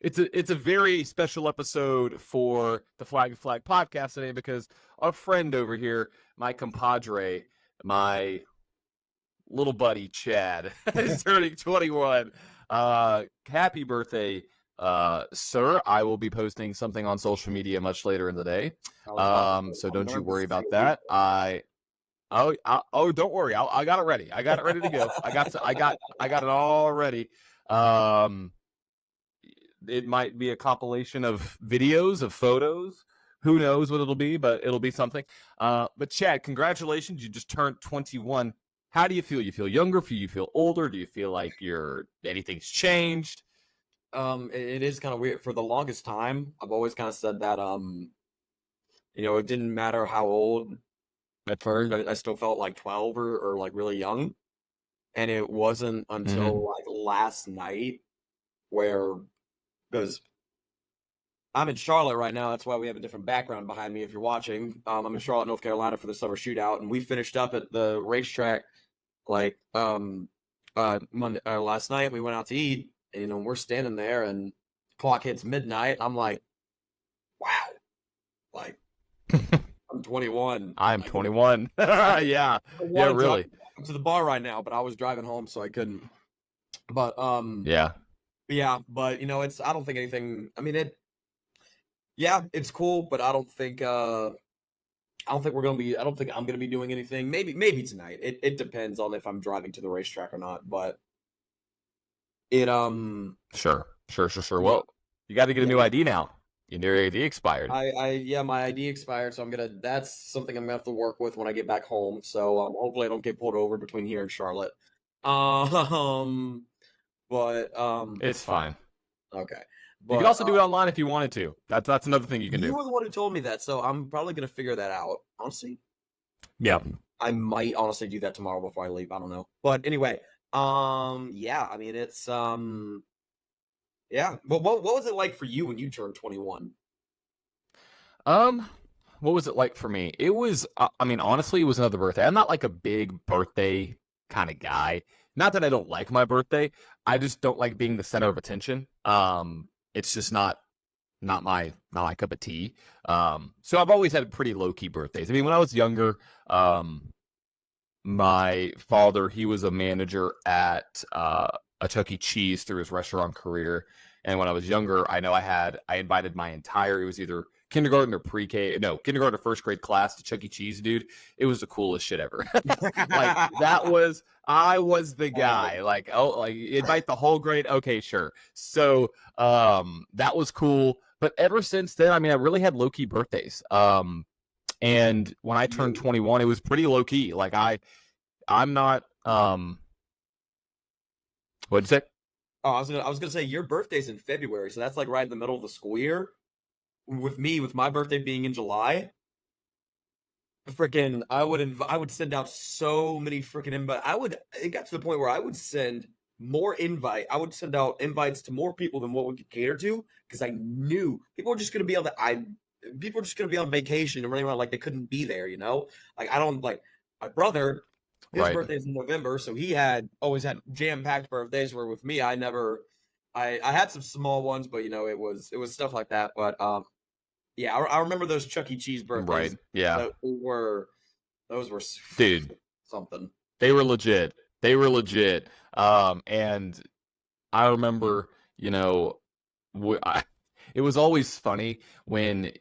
It's a very special episode for the Flag podcast today because our friend over here, my compadre, my little buddy Chad, is turning 21. Happy birthday, sir. I will be posting something on social media much later in the day. So don't you worry about that. Don't worry. I got it ready. I got it ready to go. I got it all ready. It might be a compilation of videos, of photos. Who knows what it'll be, but it'll be something. But Chad, congratulations. You just turned 21. How do you feel? You feel younger? Do you feel older? Do you feel like anything's changed? It is kind of weird. For the longest time, I've always kind of said that, it didn't matter how old. At first, I still felt like 12 or like really young. And it wasn't until like last night because I'm in Charlotte right now. That's why we have a different background behind me if you're watching. I'm in Charlotte, North Carolina for the summer shootout. And we finished up at the racetrack like Monday last night. We went out to eat, and we're standing there and the clock hits midnight. I'm like, wow. Like, I'm 21. I'm 21. Yeah. Yeah, really. I'm to the bar right now, but I was driving home, so I couldn't. But yeah. Yeah, but I don't think anything. I mean, it's cool, but I don't think we're gonna be. I don't think I'm gonna be doing anything. Maybe tonight. It depends on if I'm driving to the racetrack or not. But Sure. Well, you got to get a new ID now. Your ID expired. My ID expired, so that's something I'm gonna have to work with when I get back home. So hopefully I don't get pulled over between here and Charlotte. But it's fine. Okay. But, you can also do it online if you wanted to. That's another thing you can do. You were the one who told me that, so I'm probably gonna figure that out. Honestly. Yeah. I might honestly do that tomorrow before I leave. I don't know. But anyway, yeah. I mean, it's yeah. But what was it like for you when you turned 21? What was it like for me? It was. Honestly, it was another birthday. I'm not like a big birthday kind of guy. Not that I don't like my birthday. I just don't like being the center of attention. It's just not my cup of tea. So I've always had pretty low key birthdays. I mean, when I was younger, my father, he was a manager at a Chuck E. Cheese through his restaurant career. And when I was younger, I know I invited my entire, it was either kindergarten or kindergarten or first grade class to Chuck E. Cheese, dude. It was the coolest shit ever. I was the guy. Invite the whole grade. Okay, sure. So that was cool. But ever since then, I really had low key birthdays. And when I turned 21, it was pretty low key. Like I'm not. What'd you say? Oh, I was gonna say your birthday's in February, so that's like right in the middle of the school year. With my birthday being in July, freaking, I would send out so many freaking invites. It got to the point where I would send I would send out invites to more people than what we could cater to, because I knew people were just gonna be on vacation and running around like they couldn't be there. Like I don't like my brother. His birthday's in November, so he always had jam-packed birthdays. Where with me, I had some small ones, but it was stuff like that. But yeah, I remember those Chuck E. Cheese birthdays. Right. Yeah. Those were dude something. They were legit. And I remember, it was always funny when,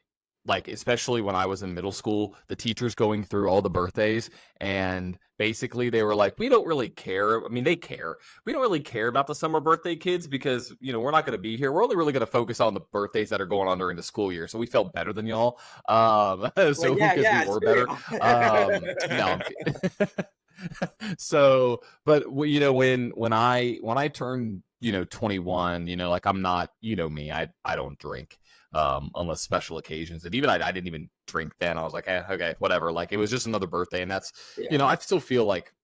like, especially when I was in middle school, the teachers going through all the birthdays, and basically they were like, we don't really care. I mean, they care. We don't really care about the summer birthday kids because, we're not going to be here. We're only really going to focus on the birthdays that are going on during the school year. So we felt better than y'all. We were better. No. So, but when I turned, 21, like I'm not, me, I don't drink. Unless special occasions. And even I didn't even drink then. I was like, okay, whatever. Like, it was just another birthday. And that's, I still feel like,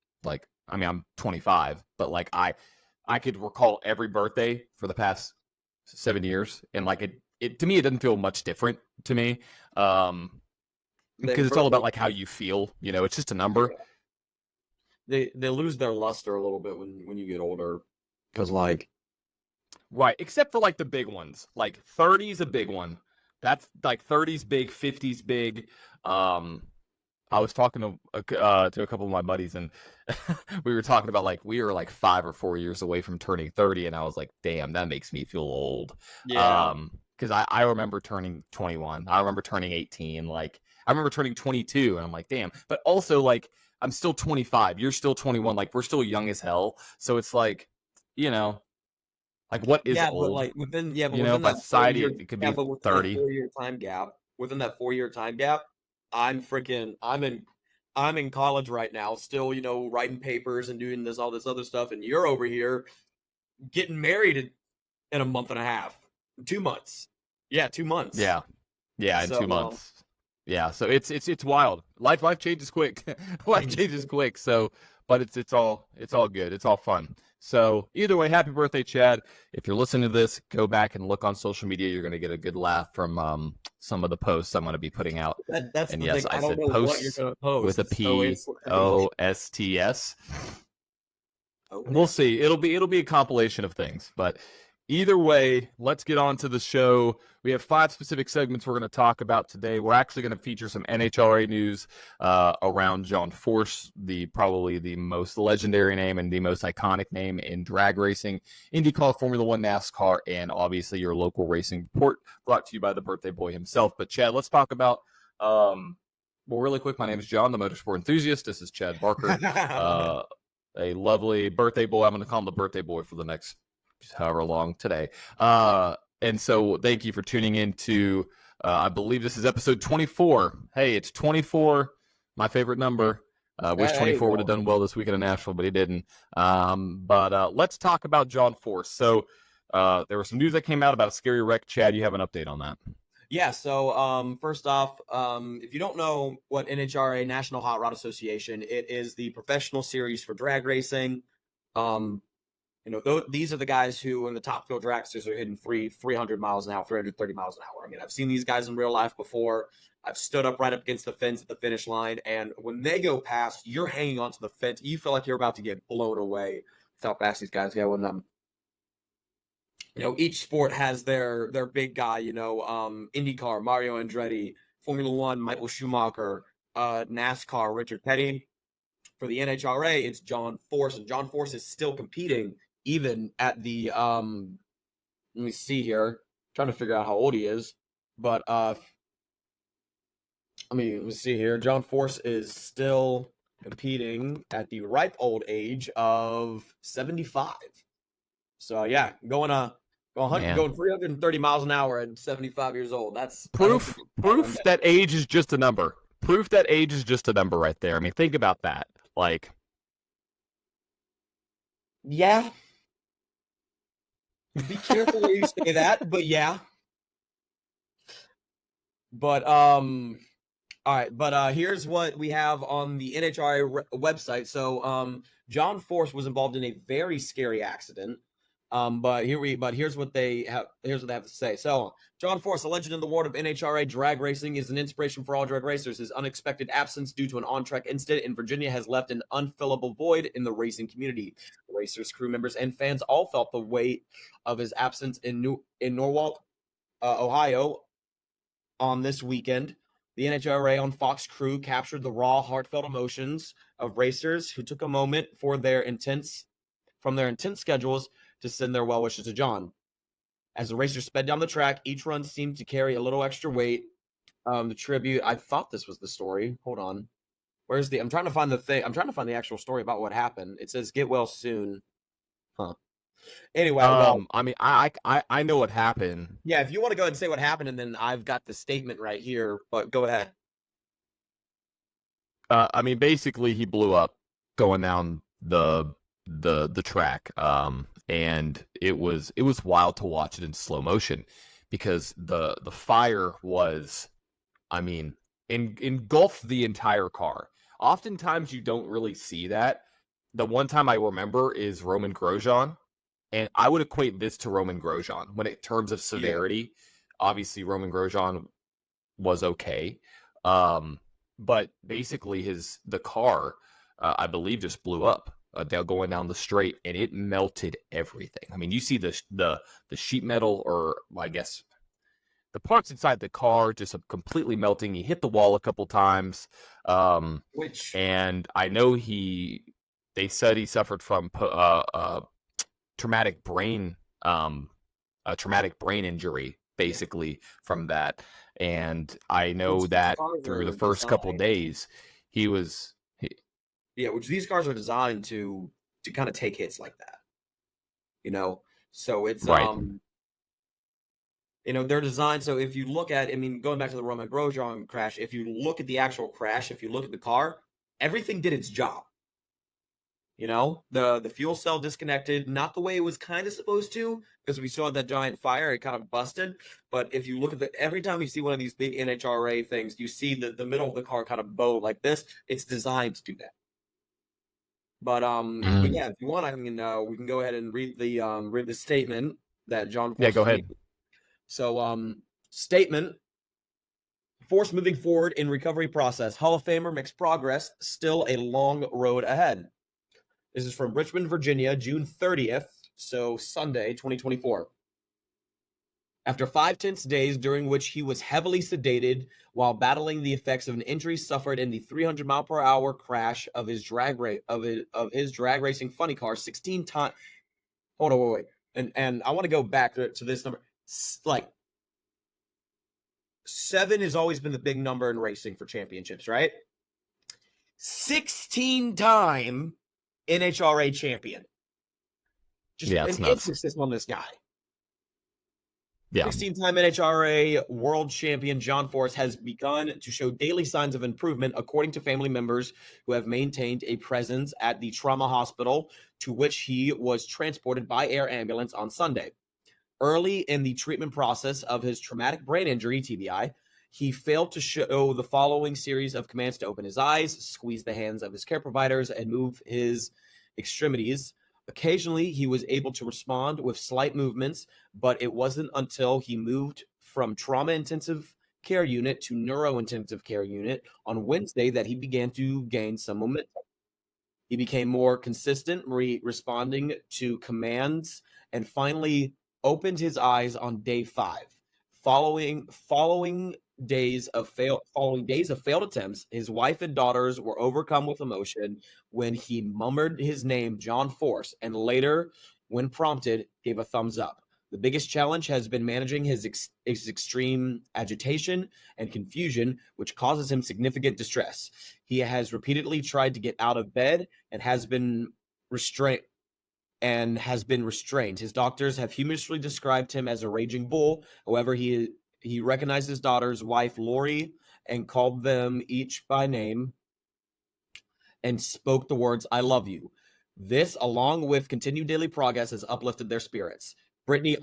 I'm 25, but like I could recall every birthday for the past 7 years. And like, it to me, it doesn't feel much different to me. Because it's all about like how you feel, it's just a number. They lose their luster a little bit when you get older. Cause like, Right, except for like the big ones. Like 30's a big one. That's like 30's big, 50's big. I was talking to a couple of my buddies, and we were talking about like we were like 5 or 4 years away from turning 30, and I was like, damn, that makes me feel old. Yeah. Because I remember turning 21. I remember turning 18. Like I remember turning 22, and I'm like, damn. But also like I'm still 25. You're still 21. Like we're still young as hell. So it's like, you know, like what is Yeah, but old? like within yeah, but You know, within by that society, 4 year it could yeah, be but within that 30. 4 year time gap, I'm in college right now, still, writing papers and doing all this other stuff, and you're over here getting married in a month and a half. 2 months. Yeah, 2 months. Yeah. Yeah, in So 2 months. Yeah, so it's wild. Life changes quick. Life changes quick. So, but it's all good. It's all fun. So either way, happy birthday, Chad. If you're listening to this, go back and look on social media. You're gonna get a good laugh from some of the posts I'm gonna be putting out. that's And the yes, thing. I I don't said know what you're posts gonna with a post. So it's Posts. okay. We'll see. It'll be a compilation of things, but either way, let's get on to the show. We have 5 specific segments we're going to talk about today. We're actually going to feature some NHRA news around John Force, probably the most legendary name and the most iconic name in drag racing, IndyCar, Formula One, NASCAR, and obviously your local racing report, brought to you by the birthday boy himself. But Chad, let's talk about. Well, really quick, my name is John, the motorsport enthusiast. This is Chad Barker. A lovely birthday boy. I'm going to call him the birthday boy for the next however long today. And so thank you for tuning in to, I believe this is episode 24. Hey, it's 24, my favorite number. Wish There you 24 would have go. done well this weekend in Nashville, but he didn't. But let's talk about John Force. So there was some news that came out about a scary wreck. Chad, you have an update on that. Yeah, so first off, if you don't know what NHRA, National Hot Rod Association, it is the professional series for drag racing. These are the guys who in the top field dragsters are hitting 300 miles an hour, 330 miles an hour. I mean, I've seen these guys in real life before. I've stood up right up against the fence at the finish line, and when they go past, you're hanging onto the fence. You feel like you're about to get blown away. That's how fast these guys go. And each sport has their big guy. IndyCar, Mario Andretti; Formula One, Michael Schumacher; NASCAR, Richard Petty. For the NHRA, it's John Force, and John Force is still competing even at the let me see here. I'm trying to figure out how old he is, but let me see here. John Force is still competing at the ripe old age of 75. So yeah, Man. going 330 miles an hour at 75 years old. That's Proof that age is just a number. Proof that age is just a number right there. I mean, think about that. Like, yeah. Be careful where you say that, but yeah. But all right, but here's what we have on the NHRA website. So John Force was involved in a very scary accident. Here's what they have to say. So John Force, a legend in the world of NHRA drag racing, is an inspiration for all drag racers. His unexpected absence due to an on-track incident in Virginia has left an unfillable void in the racing community. Racers, crew members, and fans all felt the weight of his absence in Norwalk, Ohio, on this weekend. The NHRA on Fox crew captured the raw, heartfelt emotions of racers who took a moment from their intense schedules to send their well wishes to John. As the racers sped down the track, each run seemed to carry a little extra weight. The tribute. I thought this was the story. Hold on. I'm trying to find the actual story about what happened. It says "Get well soon." Huh. Anyway, I mean, I know what happened. yeah. If you want to go ahead and say what happened, and then I've got the statement right here. But go ahead. I mean, basically, he blew up going down the track, and it was wild to watch it in slow motion because the fire was, I mean, engulfed the entire car. Oftentimes, you don't really see that. The one time I remember is Roman Grosjean, and I would equate this to Roman Grosjean when it terms of severity. Obviously, Roman Grosjean was okay. But basically the car, I believe, just blew up. they're going down the straight, and it melted everything. I mean, you see the sheet metal, or I guess the parts inside the car just completely melting. He hit the wall a couple times, Which, and I know they said he suffered from traumatic brain a traumatic brain injury basically from that. And I know these that cars through the are first couple designed. days he was Yeah, which these cars are designed to kind of take hits like that, you know. So it's right. they're designed so if you look at, I mean, going back to the Roman Grosjean crash, if you look at the actual crash, if you look at the car, everything did its job. The fuel cell disconnected, not the way it was kind of supposed to, because we saw that giant fire, it kind of busted. But if you look at every time you see one of these big NHRA things, you see the middle of the car kind of bow like this. It's designed to do that. But Mm. yeah, if you want, I mean, we can go ahead and read the statement that John Yeah, Force go is ahead. making. So, statement: Force moving forward in recovery process. Hall of Famer makes progress. Still a long road ahead. This is from Richmond, Virginia, June 30th, so Sunday, 2024. After 5 tense days during which he was heavily sedated while battling the effects of an injury suffered in the 300-mile-per-hour crash of his drag racing funny car 16 times. Hold on, wait. And I want to go back to this number. Like 7 has always been the big number in racing for championships, right? 16-time NHRA champion. Just Yeah, an it's nuts. emphasis on this guy. Yeah. 16-time NHRA world champion John Force has begun to show daily signs of improvement, according to family members who have maintained a presence at the trauma hospital to which he was transported by air ambulance on Sunday. Early in the treatment process of his traumatic brain injury, TBI, he failed to show the following series of commands to open his eyes, squeeze the hands of his care providers, and move his extremities. Occasionally, he was able to respond with slight movements, but it wasn't until he moved from trauma intensive care unit to neuro intensive care unit on Wednesday that he began to gain some momentum. He became more consistent, responding to commands, and finally opened his eyes on day 5. Following following days of failed attempts, his wife and daughters were overcome with emotion when he murmured his name, John Force, and later, when prompted, gave a thumbs up. The biggest challenge has been managing his extreme agitation and confusion, which causes him significant distress. He has repeatedly tried to get out of bed and has been restrained. His doctors have humorously described him as a raging bull. However, he recognized his daughter's wife, Lori, and called them each by name and spoke the words, "I love you." This, along with continued daily progress, has uplifted their spirits. Brittany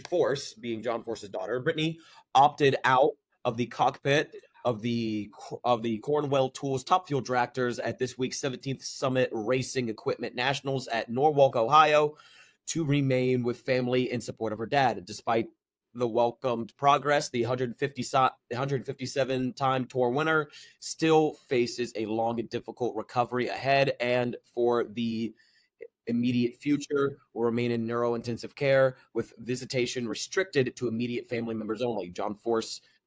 Force, being John Force's daughter, Brittany opted out of the cockpit of the Cornwell Tools Top Fuel Tractors at this week's 17th Summit Racing Equipment Nationals at Norwalk, Ohio, to remain with family in support of her dad. Despite the welcomed progress, the 157-time tour winner still faces a long and difficult recovery ahead, and for the immediate future will remain in neuro-intensive care with visitation restricted to immediate family members only.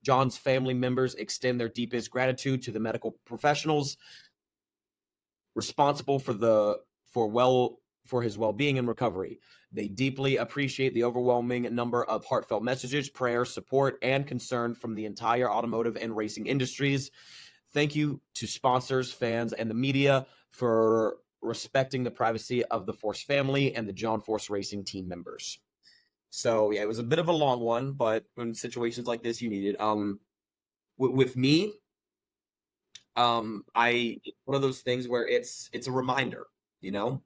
John's family members extend their deepest gratitude to the medical professionals responsible for his well-being and recovery. They deeply appreciate the overwhelming number of heartfelt messages, prayers, support, and concern from the entire automotive and racing industries. Thank you to sponsors, fans, and the media for respecting the privacy of the Force family and the John Force Racing team members. So yeah, it was a bit of a long one, but in situations like this, you need it. With me, one of those things where it's a reminder, you know,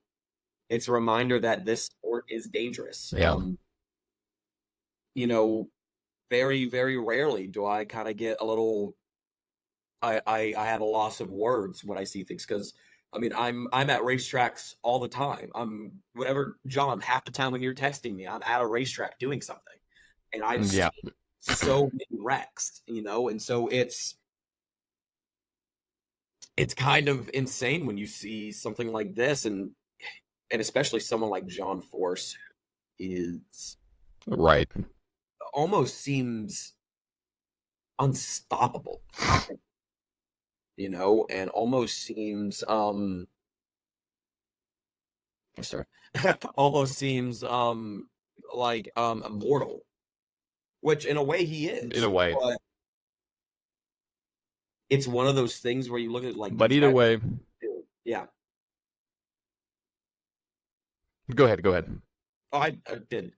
it's a reminder that this sport is dangerous. Yeah. You know, very, very rarely do I kind of get a little. I have a loss of words when I see things because I mean I'm at racetracks all the time. I'm whatever, John. Half the time when you're texting me, I'm at a racetrack doing something, and I've Yeah. seen so many wrecks, and so it's kind of insane when you see something like this, and especially someone like John Force is Right. almost seems unstoppable, and almost seems sorry, almost seems like immortal, which in a way he In a is. way. But it's one of those things where you look at like But these either guys. way, Yeah. go ahead. Go ahead. Oh, I did.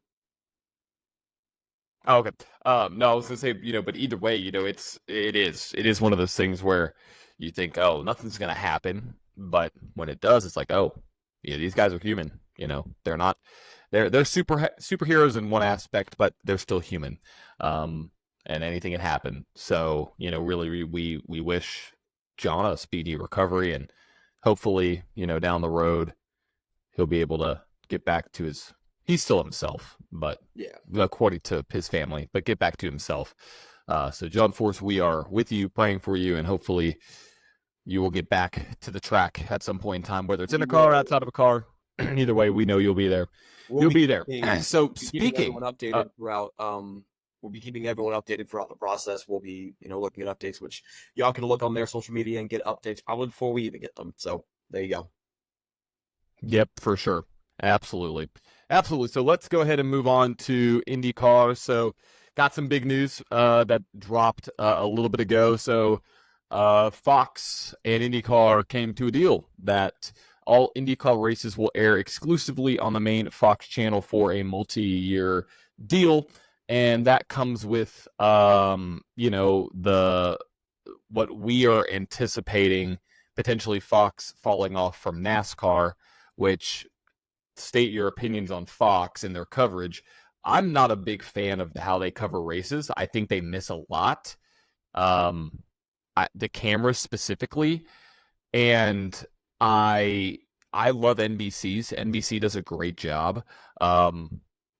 Oh, okay. No, I was gonna say, but either way, it is one of those things where you think, oh, nothing's gonna happen, but when it does, it's like, oh, these guys are human. They're not, they're superheroes in one aspect, but they're still human. And anything can happen. So, really, we wish John a speedy recovery, and hopefully, down the road, he'll be able to get back to his. He's still himself, but Yeah. according to his family, but get back to himself. So, John Force, we are with you, praying for you, and hopefully you will get back to the track at some point in time, whether it's in a car or outside of a car. Either way, we know you'll be there. You'll be there. So, keeping everyone speaking, updated throughout. We'll be keeping everyone updated throughout the process. We'll be, looking at updates, which y'all can look on their social media and get updates probably before we even get them. So there you go. yep, for sure. Absolutely. Absolutely. So let's go ahead and move on to IndyCar. So got some big news that dropped a little bit ago. So Fox and IndyCar came to a deal that all IndyCar races will air exclusively on the main Fox channel for a multi-year deal. And that comes with, the what we are anticipating potentially Fox falling off from NASCAR, which state your opinions on Fox and their coverage. I'm not a big fan of how they cover races. I think they miss a lot. The cameras specifically, and I love NBC's. NBC does a great job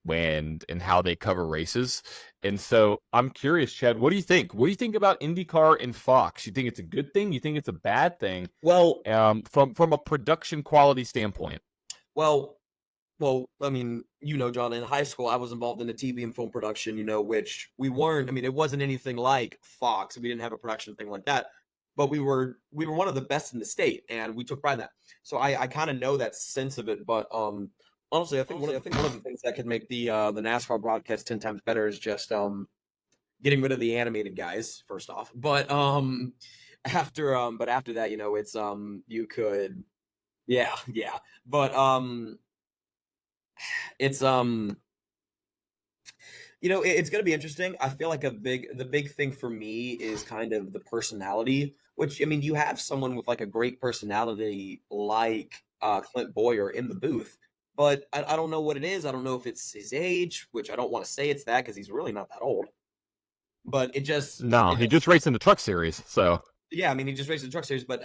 when and how they cover races. And so I'm curious, Chad, what do you think? What do you think about IndyCar and Fox? You think it's a good thing? You think it's a bad thing? Well, from a production quality standpoint. well, I mean, John, in high school, I was involved in the TV and film production, which we weren't. I mean, it wasn't anything like Fox. We didn't have a production thing like that, but we were one of the best in the state, and we took pride in that. So I kind of know that sense of it. But honestly, I think one of the things that could make the NASCAR broadcast 10 times better is just getting rid of the animated guys first off. But after that, it's you could, yeah, but it's it's going to be interesting. I feel like the big thing for me is kind of the personality, which, I mean, you have someone with like a great personality like Clint Boyer in the booth, but I don't know what it is. I don't know if it's his age, which I don't want to say it's that because he's really not that old, but He just raced in the Truck Series, so. Yeah, I mean, he just raced the Truck Series, but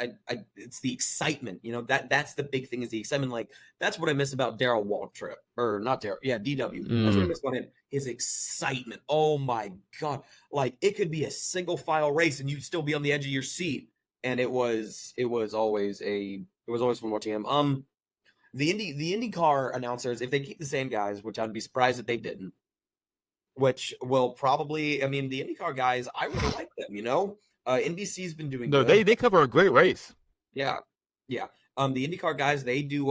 it's the excitement, that's the big thing is the excitement. Like, that's what I miss about Darrell Waltrip, or not Darrell, yeah, DW. That's what I miss about him, his excitement. Oh my God. Like, it could be a single file race and you'd still be on the edge of your seat. And it was always fun watching him. The IndyCar announcers, if they keep the same guys, which I'd be surprised if they didn't, which will probably, I mean, the IndyCar guys, I really like them, NBC's been doing No, good. they cover a great race. Yeah. The IndyCar guys, they do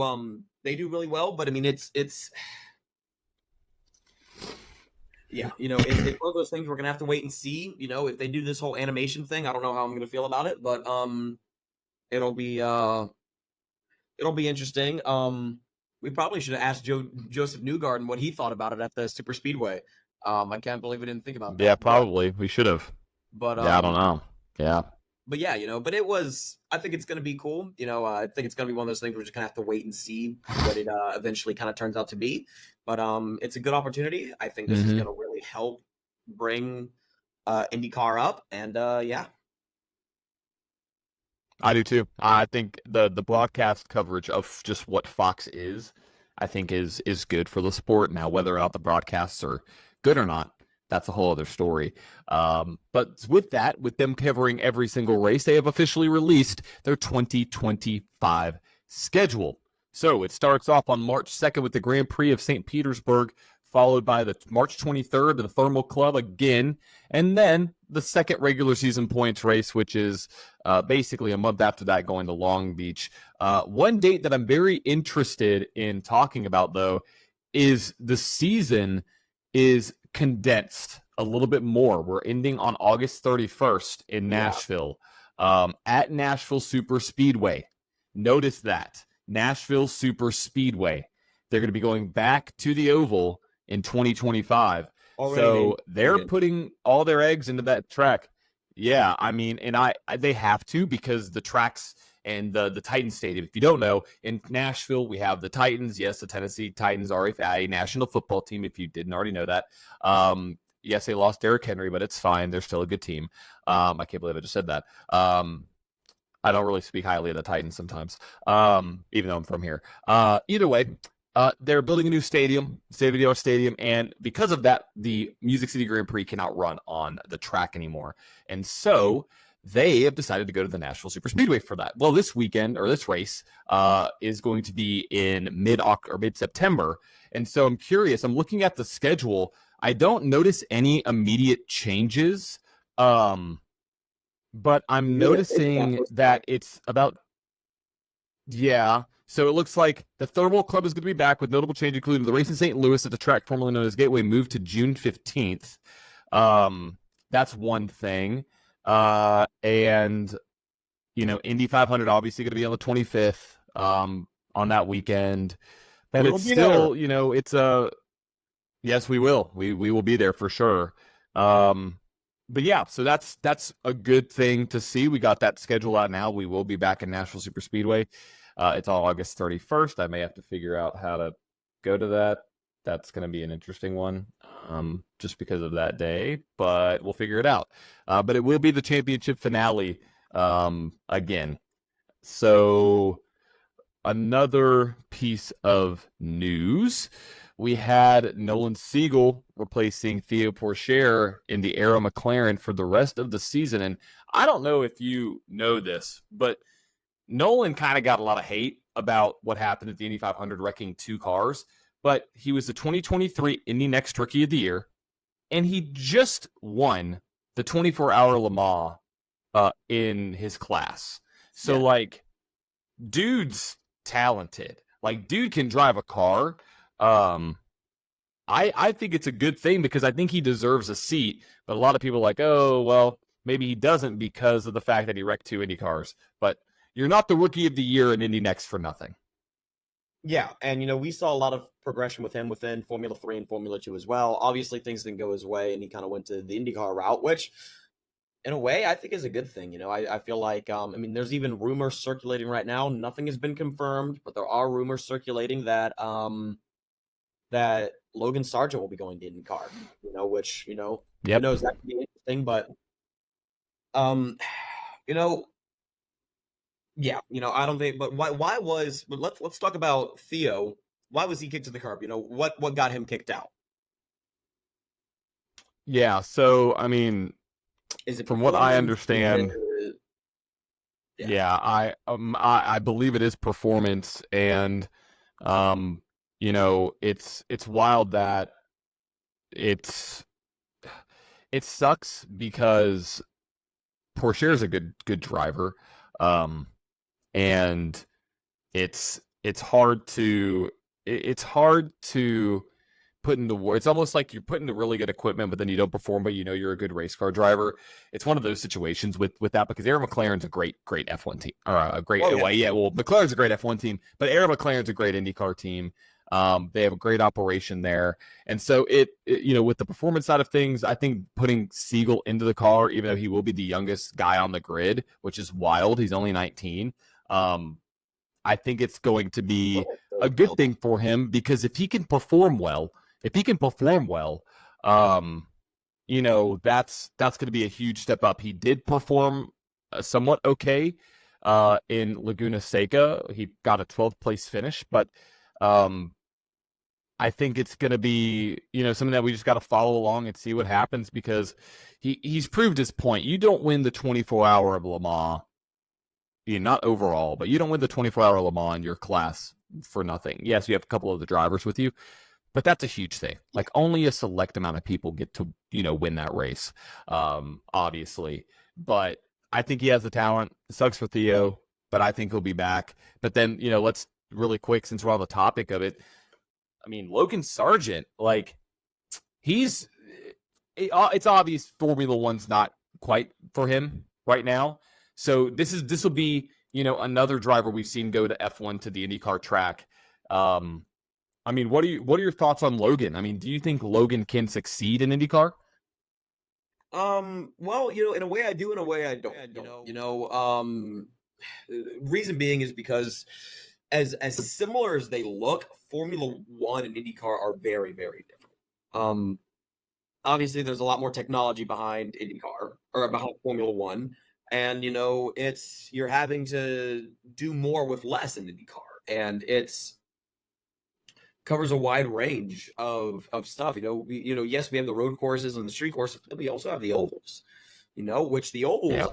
really well, but I mean, it's yeah, it's one of those things we're gonna have to wait and see. If they do this whole animation thing, I don't know how I'm gonna feel about it, but it'll be interesting. We probably should have asked Joseph Newgarden what he thought about it at the Super Speedway. I can't believe we didn't think about that. Yeah, probably we should have. But yeah, I don't know. Yeah. But yeah, but I think it's going to be cool. I think it's going to be one of those things we're just going to have to wait and see what it eventually kind of turns out to be. But it's a good opportunity. I think this is going to really help bring IndyCar up. And yeah. I do too. I think the broadcast coverage of just what Fox is, I think is good for the sport. Now, whether or not the broadcasts are good or not, that's a whole other story. But with that, with them covering every single race, they have officially released their 2025 schedule. So it starts off on March 2nd with the Grand Prix of St. Petersburg, followed by the March 23rd, the Thermal Club again, and then the second regular season points race, which is basically a month after that, going to Long Beach. One date that I'm very interested in talking about, though, is the season is condensed a little bit more. We're ending on August 31st in Nashville, at Nashville Super Speedway. Notice that. Nashville Super Speedway. They're going to be going back to the Oval in 2025. So they're putting all their eggs into that track. Yeah, I mean, and they have to, because the tracks and the Titans Stadium. If you don't know, in Nashville, we have the Titans. Yes, the Tennessee Titans are a national football team, if you didn't already know that. Yes, they lost Derrick Henry, but it's fine. They're still a good team. I can't believe I just said that. I don't really speak highly of the Titans sometimes, even though I'm from here. Either way, they're building a new stadium, state-of-the-art stadium, and because of that, the Music City Grand Prix cannot run on the track anymore. And so they have decided to go to the Nashville Super Speedway for that. Well, this weekend, or this race, is going to be in mid-September. And so I'm curious. I'm looking at the schedule. I don't notice any immediate changes, but I'm noticing that it's about, so it looks like the Thermal Club is going to be back with notable change, including the race in St. Louis at the track formerly known as Gateway moved to June 15th. That's one thing. And, Indy 500 obviously going to be on the 25th on that weekend. But it's still, it's yes, we will. We will be there for sure. But yeah, so that's a good thing to see. We got that schedule out now. We will be back in Nashville Super Speedway. It's on August 31st. I may have to figure out how to go to that. That's going to be an interesting one, just because of that day, but we'll figure it out. But it will be the championship finale again. So another piece of news. We had Nolan Siegel replacing Theo Pourchaire in the Arrow McLaren for the rest of the season. And I don't know if you know this, but Nolan kind of got a lot of hate about what happened at the Indy 500, wrecking two cars. But he was the 2023 Indy Next Rookie of the Year, and he just won the 24-hour Le Mans in his class. So, dude's talented. Dude can drive a car. I think it's a good thing, because I think he deserves a seat. But a lot of people are like, oh, well, maybe he doesn't because of the fact that he wrecked two Indy cars. But you're not the Rookie of the Year in Indy Next for nothing. Yeah, and we saw a lot of progression with him within Formula 3 and Formula 2 as well. Obviously, things didn't go his way, and he kind of went to the IndyCar route, which, in a way, I think is a good thing. I feel like, there's even rumors circulating right now. Nothing has been confirmed, but there are rumors circulating that that Logan Sargent will be going to IndyCar. Which who knows, that could be interesting, but yeah, I don't think. But why was? But let's talk about Theo. Why was he kicked to the curb? What got him kicked out? Yeah. So Is it from what I understand? Yeah. I believe it is performance, and it's wild that it sucks, because Pourchaire is a good driver. And it's hard to put into words. It's almost like you're putting the really good equipment, but then you don't perform, but you're a good race car driver. It's one of those situations with that, because Arrow McLaren's a great F1 team, or a great McLaren's a great F1 team, but Arrow McLaren's a great IndyCar team. They have a great operation there, and so it with the performance side of things, I think putting Siegel into the car, even though he will be the youngest guy on the grid, which is wild, he's only 19. I think it's going to be a good thing for him, because if he can perform well, that's going to be a huge step up. He did perform somewhat okay in Laguna Seca. He got a 12th place finish, but I think it's going to be, something that we just got to follow along and see what happens, because he's proved his point. You don't win the 24-hour of Le Mans, not overall, but you don't win the 24-hour Le Mans in your class for nothing. Yes, you have a couple of the drivers with you, but that's a huge thing. Like, only a select amount of people get to, win that race, obviously. But I think he has the talent. It sucks for Theo, but I think he'll be back. But then, let's really quick, since we're on the topic of it, I mean, Logan Sargent, like, it's obvious Formula One's not quite for him right now. So this will be, another driver we've seen go to F1 to the IndyCar track. I mean, what are your thoughts on Logan? I mean, do you think Logan can succeed in IndyCar? Well, in a way I do, in a way I don't. Reason being is because as similar as they look, Formula One and IndyCar are very, very different. Obviously there's a lot more technology behind IndyCar or behind Formula One, and you're having to do more with less in IndyCar, and it's covers a wide range of stuff. Yes, we have the road courses and the street courses, but we also have the ovals. Which the ovals, yeah.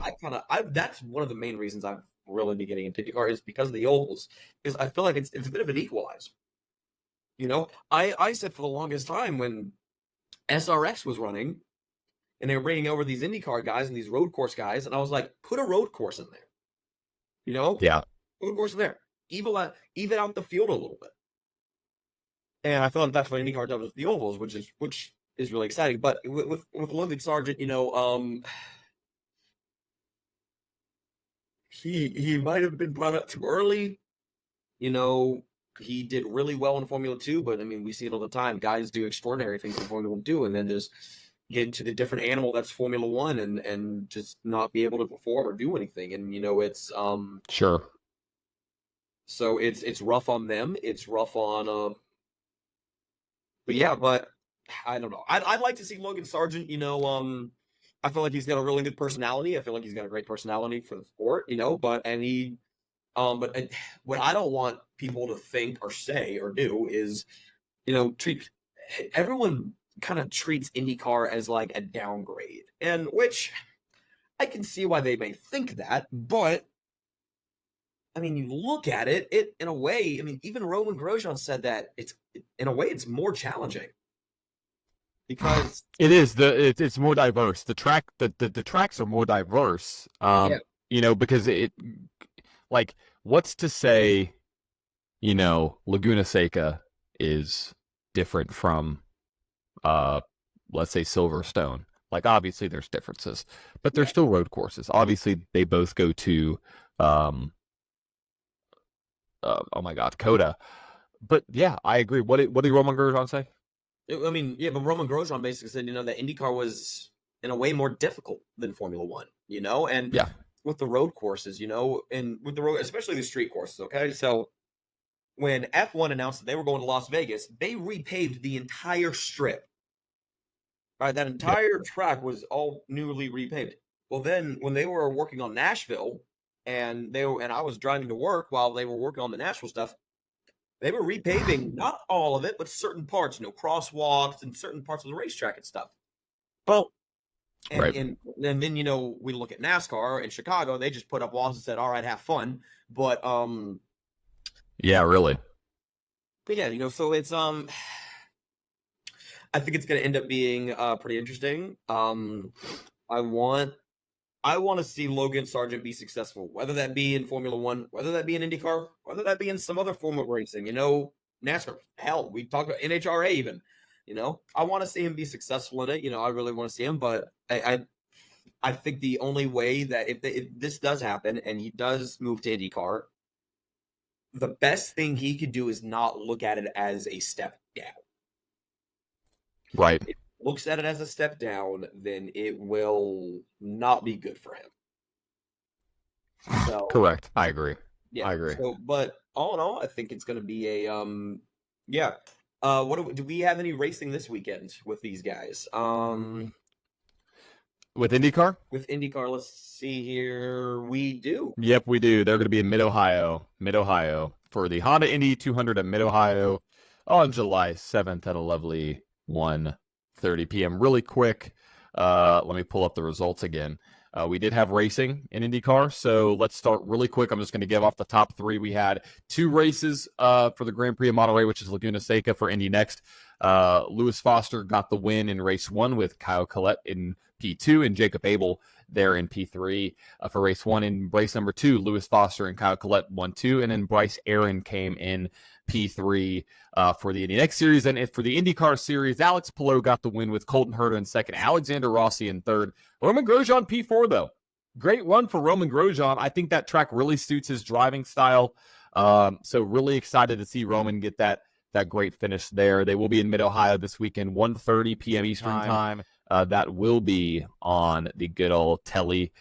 That's one of the main reasons I've really been getting into IndyCar is because of the ovals, because I feel like it's a bit of an equalizer. I said for the longest time when SRX was running and they were bringing over these IndyCar guys and these road course guys, and I was like, put a road course in there. Yeah, road course in there, even out the field a little bit. And I feel like that's what IndyCar does with the ovals, which is really exciting. But with Logan Sargent, he might have been brought up too early. He did really well in Formula 2, but I mean, we see it all the time. Guys do extraordinary things in Formula 2 and then just get into the different animal that's Formula 1 and just not be able to perform or do anything. And it's sure. So it's rough on them. It's rough on but yeah, but I don't know. I'd like to see Logan Sargent. I feel like he's got a really good personality. I feel like he's got a great personality for the sport. But what I don't want people to think or say or do is, treat everyone kind of treats IndyCar as like a downgrade, and which I can see why they may think that, but I mean, you look at it in a way. I mean, even Roman Grosjean said that in a way it's more challenging because it is it's more diverse. The tracks are more diverse. Because it, like, what's to say, Laguna Seca is different from, let's say Silverstone. Like, obviously there's differences, but they're still road courses. Obviously they both go to, oh my God, Coda. But yeah, I agree. What did Roman Grosjean say? I mean, yeah, but Roman Grosjean basically said, that IndyCar was in a way more difficult than Formula One, and yeah, with the road courses, and with the road, especially the street courses. Okay, so when F1 announced that they were going to Las Vegas, they repaved the entire strip. Right, that entire track was all newly repaved. Well, then when they were working on Nashville, and I was driving to work while they were working on the Nashville stuff, they were repaving not all of it, but certain parts, crosswalks and certain parts of the racetrack and stuff. Well, and then we look at NASCAR in Chicago, they just put up walls and said, "All right, have fun." But yeah, really. But yeah, so it's I think it's going to end up being pretty interesting. I want to see Logan Sargent be successful, whether that be in Formula One, whether that be in IndyCar, whether that be in some other form of racing. NASCAR. Hell, we talked about NHRA even. I want to see him be successful in it. I really want to see him, but I think the only way that if this does happen and he does move to IndyCar, the best thing he could do is not look at it as a step down. Right. If he looks at it as a step down, then it will not be good for him. So, correct. I agree. Yeah, I agree. So, but all in all, I think it's going to be a yeah. What do we have any racing this weekend with these guys? With IndyCar? With IndyCar, let's see here. We do. Yep, we do. They're going to be in Mid-Ohio for the Honda Indy 200 at Mid-Ohio. on July 7th at a lovely 1:30 p.m. Really quick, let me pull up the results again. We did have racing in IndyCar, so let's start really quick. I'm just going to give off the top three. We had two races for the Grand Prix of Monterey, which is Laguna Seca for Indy Next. Lewis Foster got the win in race 1 with Kyle Collette in P2 and Jacob Abel there in P3 for race 1. In race number 2, Lewis Foster and Kyle Collette won 2, and then Bryce Aaron came in P3 for the Indy Next Series. And for the IndyCar Series, Alex Palou got the win with Colton Herta in second, Alexander Rossi in third. Roman Grosjean P4, though. Great run for Roman Grosjean. I think that track really suits his driving style. So really excited to see Roman get that great finish there. They will be in Mid-Ohio this weekend, 1:30 p.m. Eastern Time. That will be on the good old telly.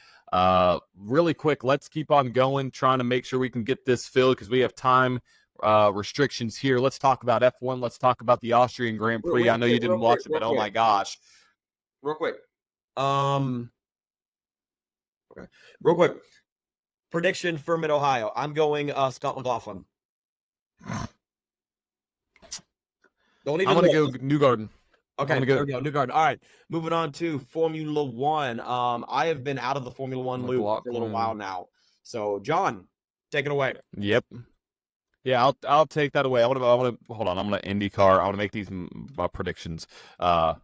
Really quick, let's keep on going, trying to make sure we can get this filled because we have time restrictions here. Let's talk about F1. Let's talk about the Austrian Grand Prix. I know you didn't watch it, but oh my gosh. Real quick. Okay. Real quick. Prediction for Mid-Ohio. I'm going Scott McLaughlin. I'm going to go Newgarden. Okay, there we go. Newgarden. All right, moving on to Formula One. I have been out of the Formula One loop for a little while now. So, John, take it away. Yep. Yeah, I'll take that away. I want to hold on. I'm going to IndyCar. I want to make these predictions. I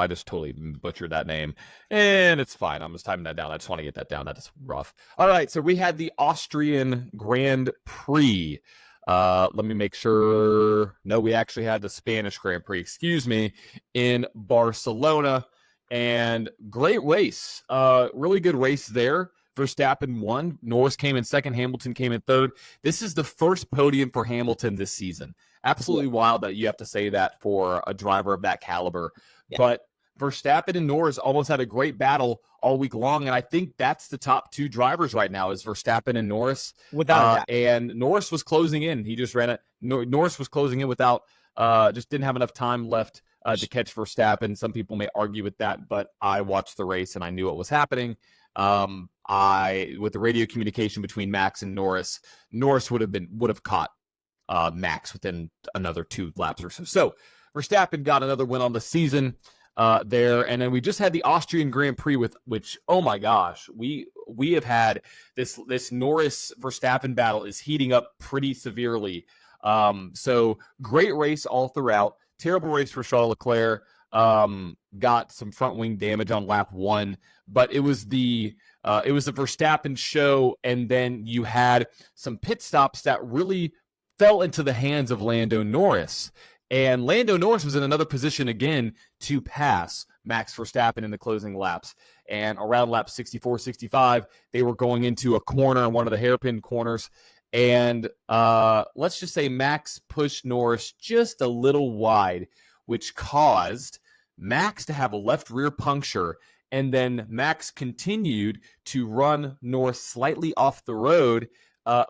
just totally butchered that name, and it's fine. I'm just typing that down. I just want to get that down. That is rough. All right, so we had the Austrian Grand Prix. Let me make sure. No, we actually had the Spanish Grand Prix, in Barcelona. And great race. Really good race there. Verstappen won. Norris came in second. Hamilton came in third. This is the first podium for Hamilton this season. Absolutely wild that you have to say that for a driver of that caliber. Yeah. But Verstappen and Norris almost had a great battle all week long, and I think that's the top two drivers right now is Verstappen and Norris. Without and Norris was closing in. He just ran it. Norris was closing in without just didn't have enough time left to catch Verstappen. Some people may argue with that, but I watched the race and I knew what was happening. With the radio communication between Max and Norris would have caught Max within another 2 laps or so. So Verstappen got another win on the season there, and then we just had the Austrian Grand Prix which oh my gosh, we have had this Norris Verstappen battle is heating up pretty severely. So great race all throughout. Terrible race for Charles Leclerc. Got some front wing damage on lap 1, but it was the Verstappen show, and then you had some pit stops that really fell into the hands of Lando Norris. And Lando Norris was in another position again to pass Max Verstappen in the closing laps. And around lap 64, 65, they were going into a corner, one of the hairpin corners. And let's just say Max pushed Norris just a little wide, which caused Max to have a left rear puncture. And then Max continued to run Norris slightly off the road,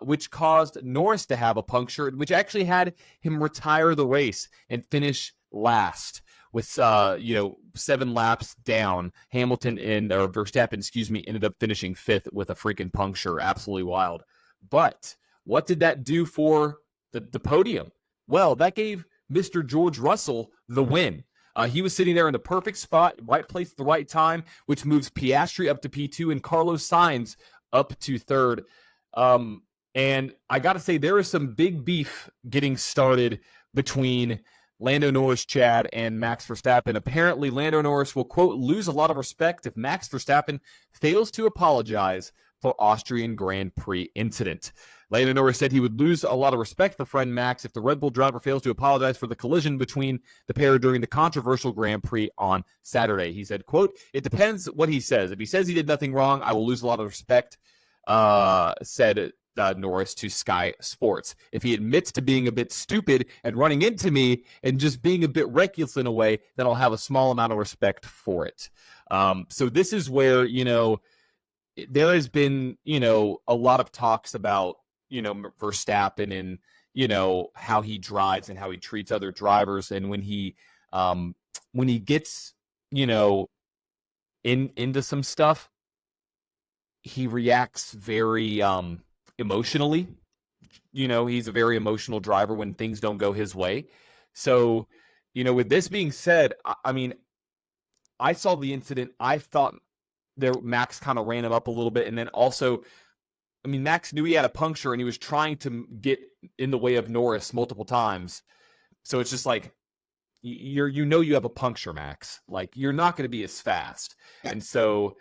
which caused Norris to have a puncture, which actually had him retire the race and finish last with 7 laps down. Verstappen, ended up finishing 5th with a freaking puncture. Absolutely wild. But what did that do for the podium? Well, that gave Mr. George Russell the win. He was sitting there in the perfect spot, right place at the right time, which moves Piastri up to P2 and Carlos Sainz up to 3rd. And I got to say, there is some big beef getting started between Lando Norris, Chad, and Max Verstappen. Apparently, Lando Norris will, quote, lose a lot of respect if Max Verstappen fails to apologize for Austrian Grand Prix incident. Lando Norris said he would lose a lot of respect for friend Max if the Red Bull driver fails to apologize for the collision between the pair during the controversial Grand Prix on Saturday. He said, quote, it depends what he says. If he says he did nothing wrong, I will lose a lot of respect, said Norris to Sky Sports. If he admits to being a bit stupid and running into me and just being a bit reckless in a way, then I'll have a small amount of respect for it. So this is where, there has been, a lot of talks about, Verstappen and, how he drives and how he treats other drivers. And when he gets, into some stuff, he reacts very emotionally, he's a very emotional driver when things don't go his way. So, with this being said, I mean, I saw the incident. I thought Max kind of ran him up a little bit. And then also, I mean, Max knew he had a puncture and he was trying to get in the way of Norris multiple times. So it's just like, you have a puncture, Max. Like, you're not going to be as fast. And so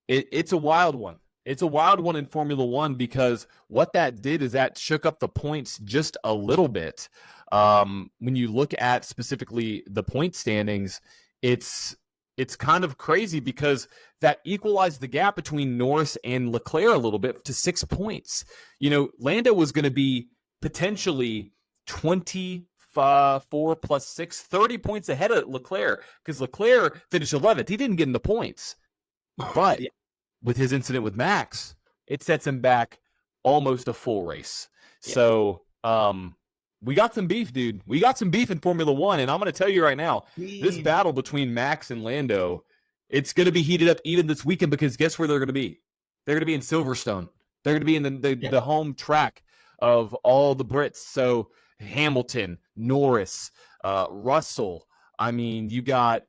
it's a wild one. It's a wild one in Formula One, because what that did is that shook up the points just a little bit. When you look at specifically the point standings, it's kind of crazy, because that equalized the gap between Norris and Leclerc a little bit to 6 points. Lando was going to be potentially 24 plus 6, 30 points ahead of Leclerc, because Leclerc finished 11th. He didn't get in the points. But with his incident with Max, it sets him back almost a full race. Yeah. So we got some beef, dude. We got some beef in Formula One, and I'm going to tell you right now, this battle between Max and Lando, it's going to be heated up even this weekend, because guess where they're going to be? They're going to be in Silverstone. They're going to be in the home track of all the Brits. So Hamilton, Norris, Russell. I mean, so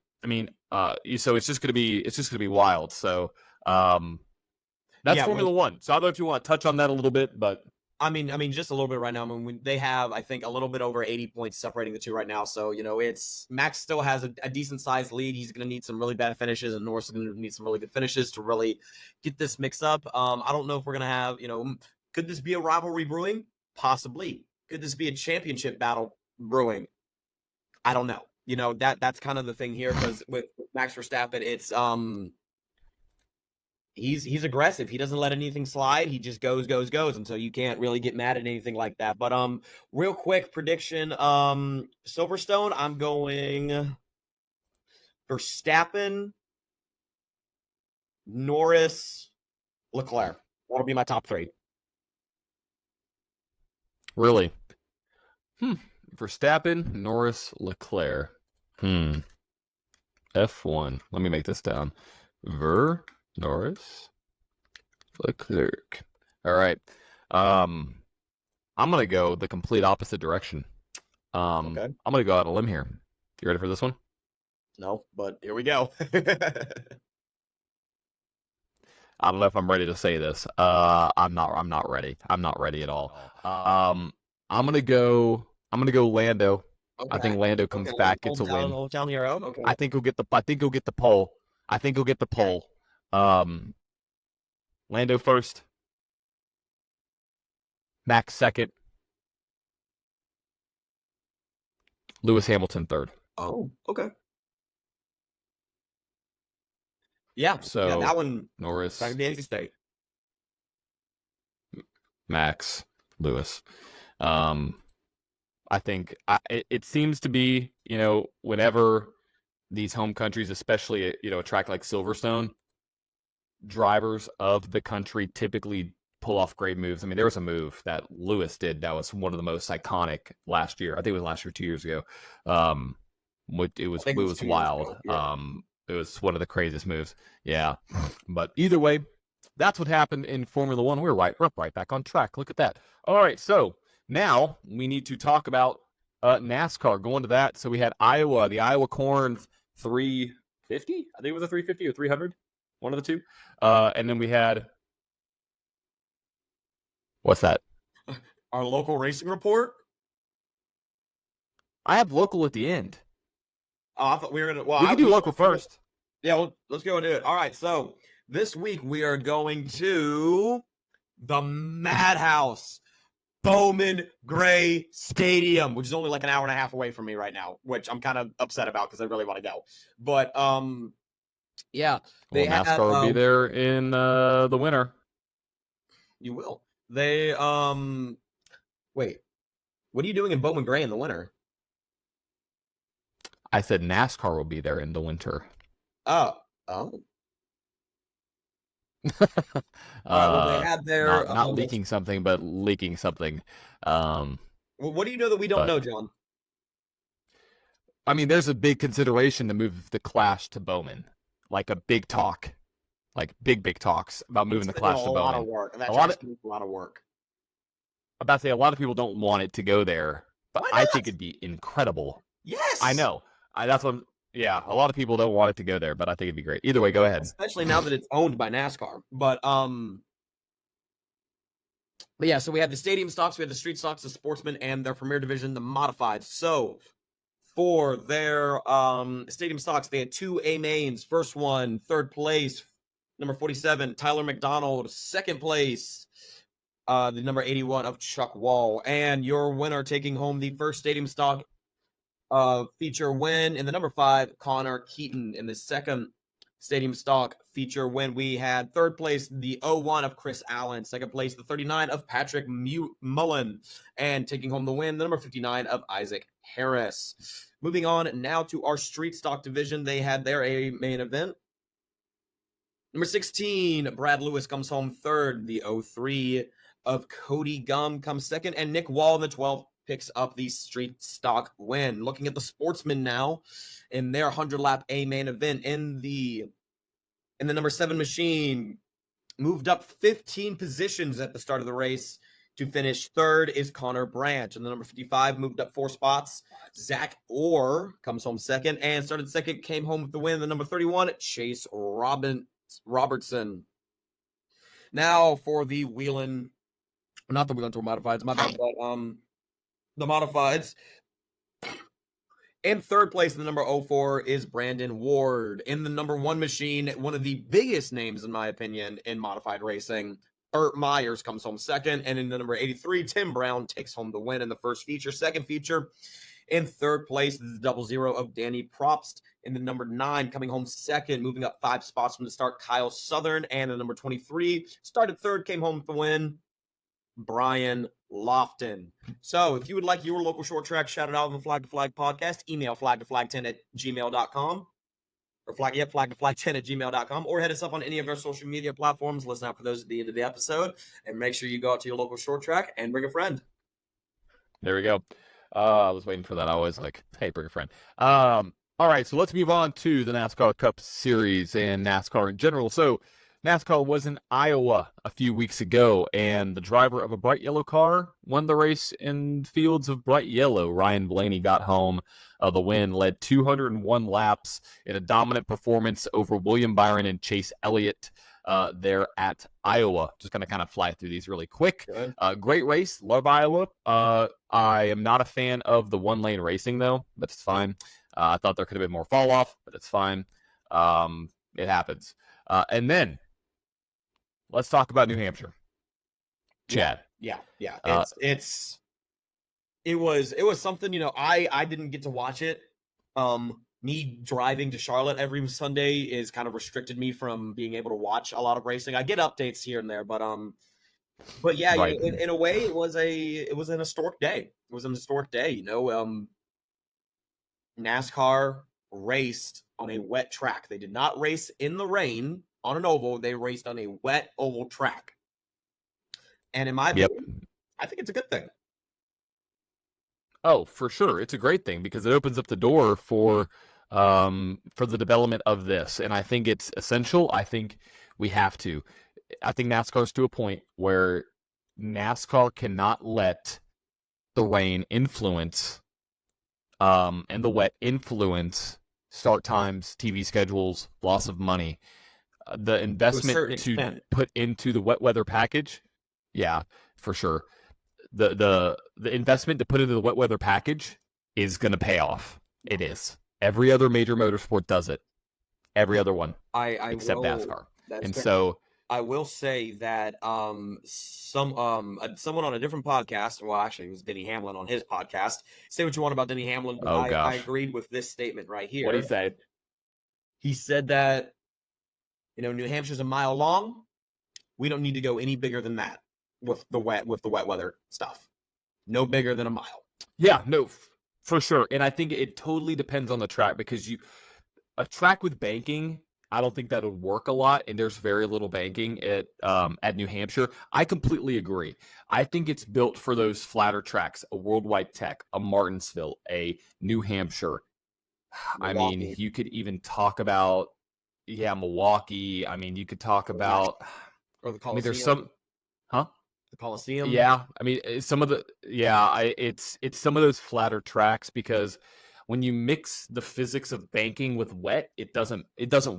it's just going to be wild. So that's Formula One. So I don't know if you want to touch on that a little bit, but I mean, just a little bit right now. I mean, they have, I think, a little bit over 80 points separating the two right now. So, it's Max still has a decent sized lead. He's going to need some really bad finishes, and Norris is going to need some really good finishes to really get this mixed up. I don't know if we're going to have, could this be a rivalry brewing? Possibly. Could this be a championship battle brewing? I don't know. That's kind of the thing here, because with Max Verstappen, it's he's aggressive. He doesn't let anything slide. He just goes. And so you can't really get mad at anything like that. But real quick prediction, Silverstone, I'm going Verstappen, Norris, Leclerc. That'll be my top 3. Really? Verstappen, Norris, Leclerc. F1. Let me make this down. Norris, Leclerc. All right. I'm gonna go the complete opposite direction. Okay. I'm gonna go out on a limb here. You ready for this one? No, but here we go. I don't know if I'm ready to say this. I'm not ready. I'm not ready at all. I'm gonna go Lando. Okay. I think Lando comes back, gets a win. Hometown hero. Okay. I think he'll get the pole. Lando first. Max second. Lewis Hamilton third. Oh, okay. Yeah. So that one. Norris. Back to the NC State. Max, Lewis. I think it seems to be, whenever these home countries, especially, a track like Silverstone, drivers of the country typically pull off great moves. I mean, there was a move that Lewis did that was one of the most iconic last year. I think it was last year, 2 years ago. It was wild. Yeah. It was one of the craziest moves. Yeah. But either way, that's what happened in Formula One. We're right back on track. Look at that. All right. So now we need to talk about NASCAR. Going to that. So we had Iowa, the Iowa Corn 350. I think it was a 350 or 300. One of the two. And then we had, what's that? Our local racing report. I have local at the end. Oh, I thought we were gonna. Well, we can do local first. Yeah, well, let's go and do it. All right, so this week we are going to the Madhouse, Bowman Gray Stadium, which is only like an hour and a half away from me right now, which I'm kind of upset about because I really want to go. But yeah, NASCAR will be there in the winter. You will. They wait. What are you doing in Bowman Gray in the winter? I said NASCAR will be there in the winter. Oh. Well, they had their not leaking something, but leaking something. Well, what do you know that we don't know, John? I mean, there's a big consideration to move the Clash to Bowman, like a big talk, like big talks about moving the Clash to Bowman. A lot of work. A lot of work. about to say a lot of people don't want it to go there, but Why I not? think it'd be incredible. Yes. I know. That's what. Yeah, a lot of people don't want it to go there, but I think it'd be great. Either way, go ahead. Especially now that it's owned by NASCAR. But yeah, so we had the stadium stocks, we had the street stocks, the sportsman, and their premier division, the modifieds. So for their stadium stocks, they had 2 A mains. First one, third place, number 47, Tyler McDonald. Second place, the number 81 of Chuck Wall. And your winner taking home the first stadium stock feature win in the number 5, Connor Keaton. In the second stadium stock feature win, we had third place, the 01 of Chris Allen. Second place, the 39 of Patrick Mullen. And taking home the win, the number 59 of Isaac Harris. Moving on now to our street stock division. They had their A main event. Number 16, Brad Lewis comes home third. The 03 of Cody Gum comes second. And Nick Wall in the 12th picks up the street stock win. Looking at the sportsmen now in their 100-lap A main event in the number 7 machine, moved up 15 positions at the start of the race to finish third is Connor Branch. And the number 55 moved up 4 spots. Zach Orr comes home second and started second, came home with the win. The number 31, Chase Robertson. Now for the not the Wheeling Tour modifieds, my bad, but the modifieds. In third place, the number 04 is Brandon Ward. In the number 1 machine, one of the biggest names, in my opinion, in modified racing, Ert Myers comes home second. And in the number 83, Tim Brown takes home the win in the first feature. Second feature, in third place, the 00 of Danny Probst. In the number 9, coming home second, moving up 5 spots from the start, Kyle Southern. And the number 23, started third, came home with the win, Brian Lofton. So if you would like your local short track shouted out on the Flag to Flag podcast, email flagtoflag10@gmail.com or flagtoflag10@gmail.com, or hit us up on any of our social media platforms. Listen out for those at the end of the episode, and make sure you go out to your local short track and bring a friend. There we go. I was waiting for that. I always like, hey, bring a friend. All right, so let's move on to the NASCAR Cup Series and NASCAR in general. So NASCAR was in Iowa a few weeks ago, and the driver of a bright yellow car won the race in fields of bright yellow. Ryan Blaney got home. The win, led 201 laps in a dominant performance over William Byron and Chase Elliott there at Iowa. Just going to kind of fly through these really quick. Great race. Love Iowa. I am not a fan of the one-lane racing, though, but it's fine. I thought there could have been more fall-off, but it's fine. It happens. And then let's talk about New Hampshire. Chad. Yeah. It was something, I didn't get to watch it. Me driving to Charlotte every Sunday is kind of restricted me from being able to watch a lot of racing. I get updates here and there, but yeah, Right. in a way, it was an historic day. It was an historic day, NASCAR raced on a wet track. They did not race in the rain on an oval. They raced on a wet oval track. And in my opinion, I think it's a good thing. Oh, for sure. It's a great thing because it opens up the door for the development of this. And I think it's essential. I think we have to. I think NASCAR's to a point where NASCAR cannot let the rain influence and the wet influence start times, TV schedules, loss of money. The investment to put into the wet weather package, yeah, for sure. The investment to put into the wet weather package is going to pay off. It is. Every other major motorsport does it. Every other one, except NASCAR. And fair. So I will say that someone on a different podcast, well, actually, it was Denny Hamlin on his podcast. Say what you want about Denny Hamlin, but I agreed with this statement right here. What did he say? He said that, New Hampshire's a mile long. We don't need to go any bigger than that with the wet weather stuff. No bigger than a mile. Yeah, no, for sure. And I think it totally depends on the track because a track with banking, I don't think that would work a lot, and there's very little banking at New Hampshire. I completely agree. I think it's built for those flatter tracks, a Worldwide Tech, a Martinsville, a New Hampshire. Milwaukee. I mean, you could even talk about, Milwaukee. I mean, you could talk about, or the Coliseum. I mean, there's some, huh? The Coliseum. Yeah, I mean, it's some of those flatter tracks because when you mix the physics of banking with wet, it doesn't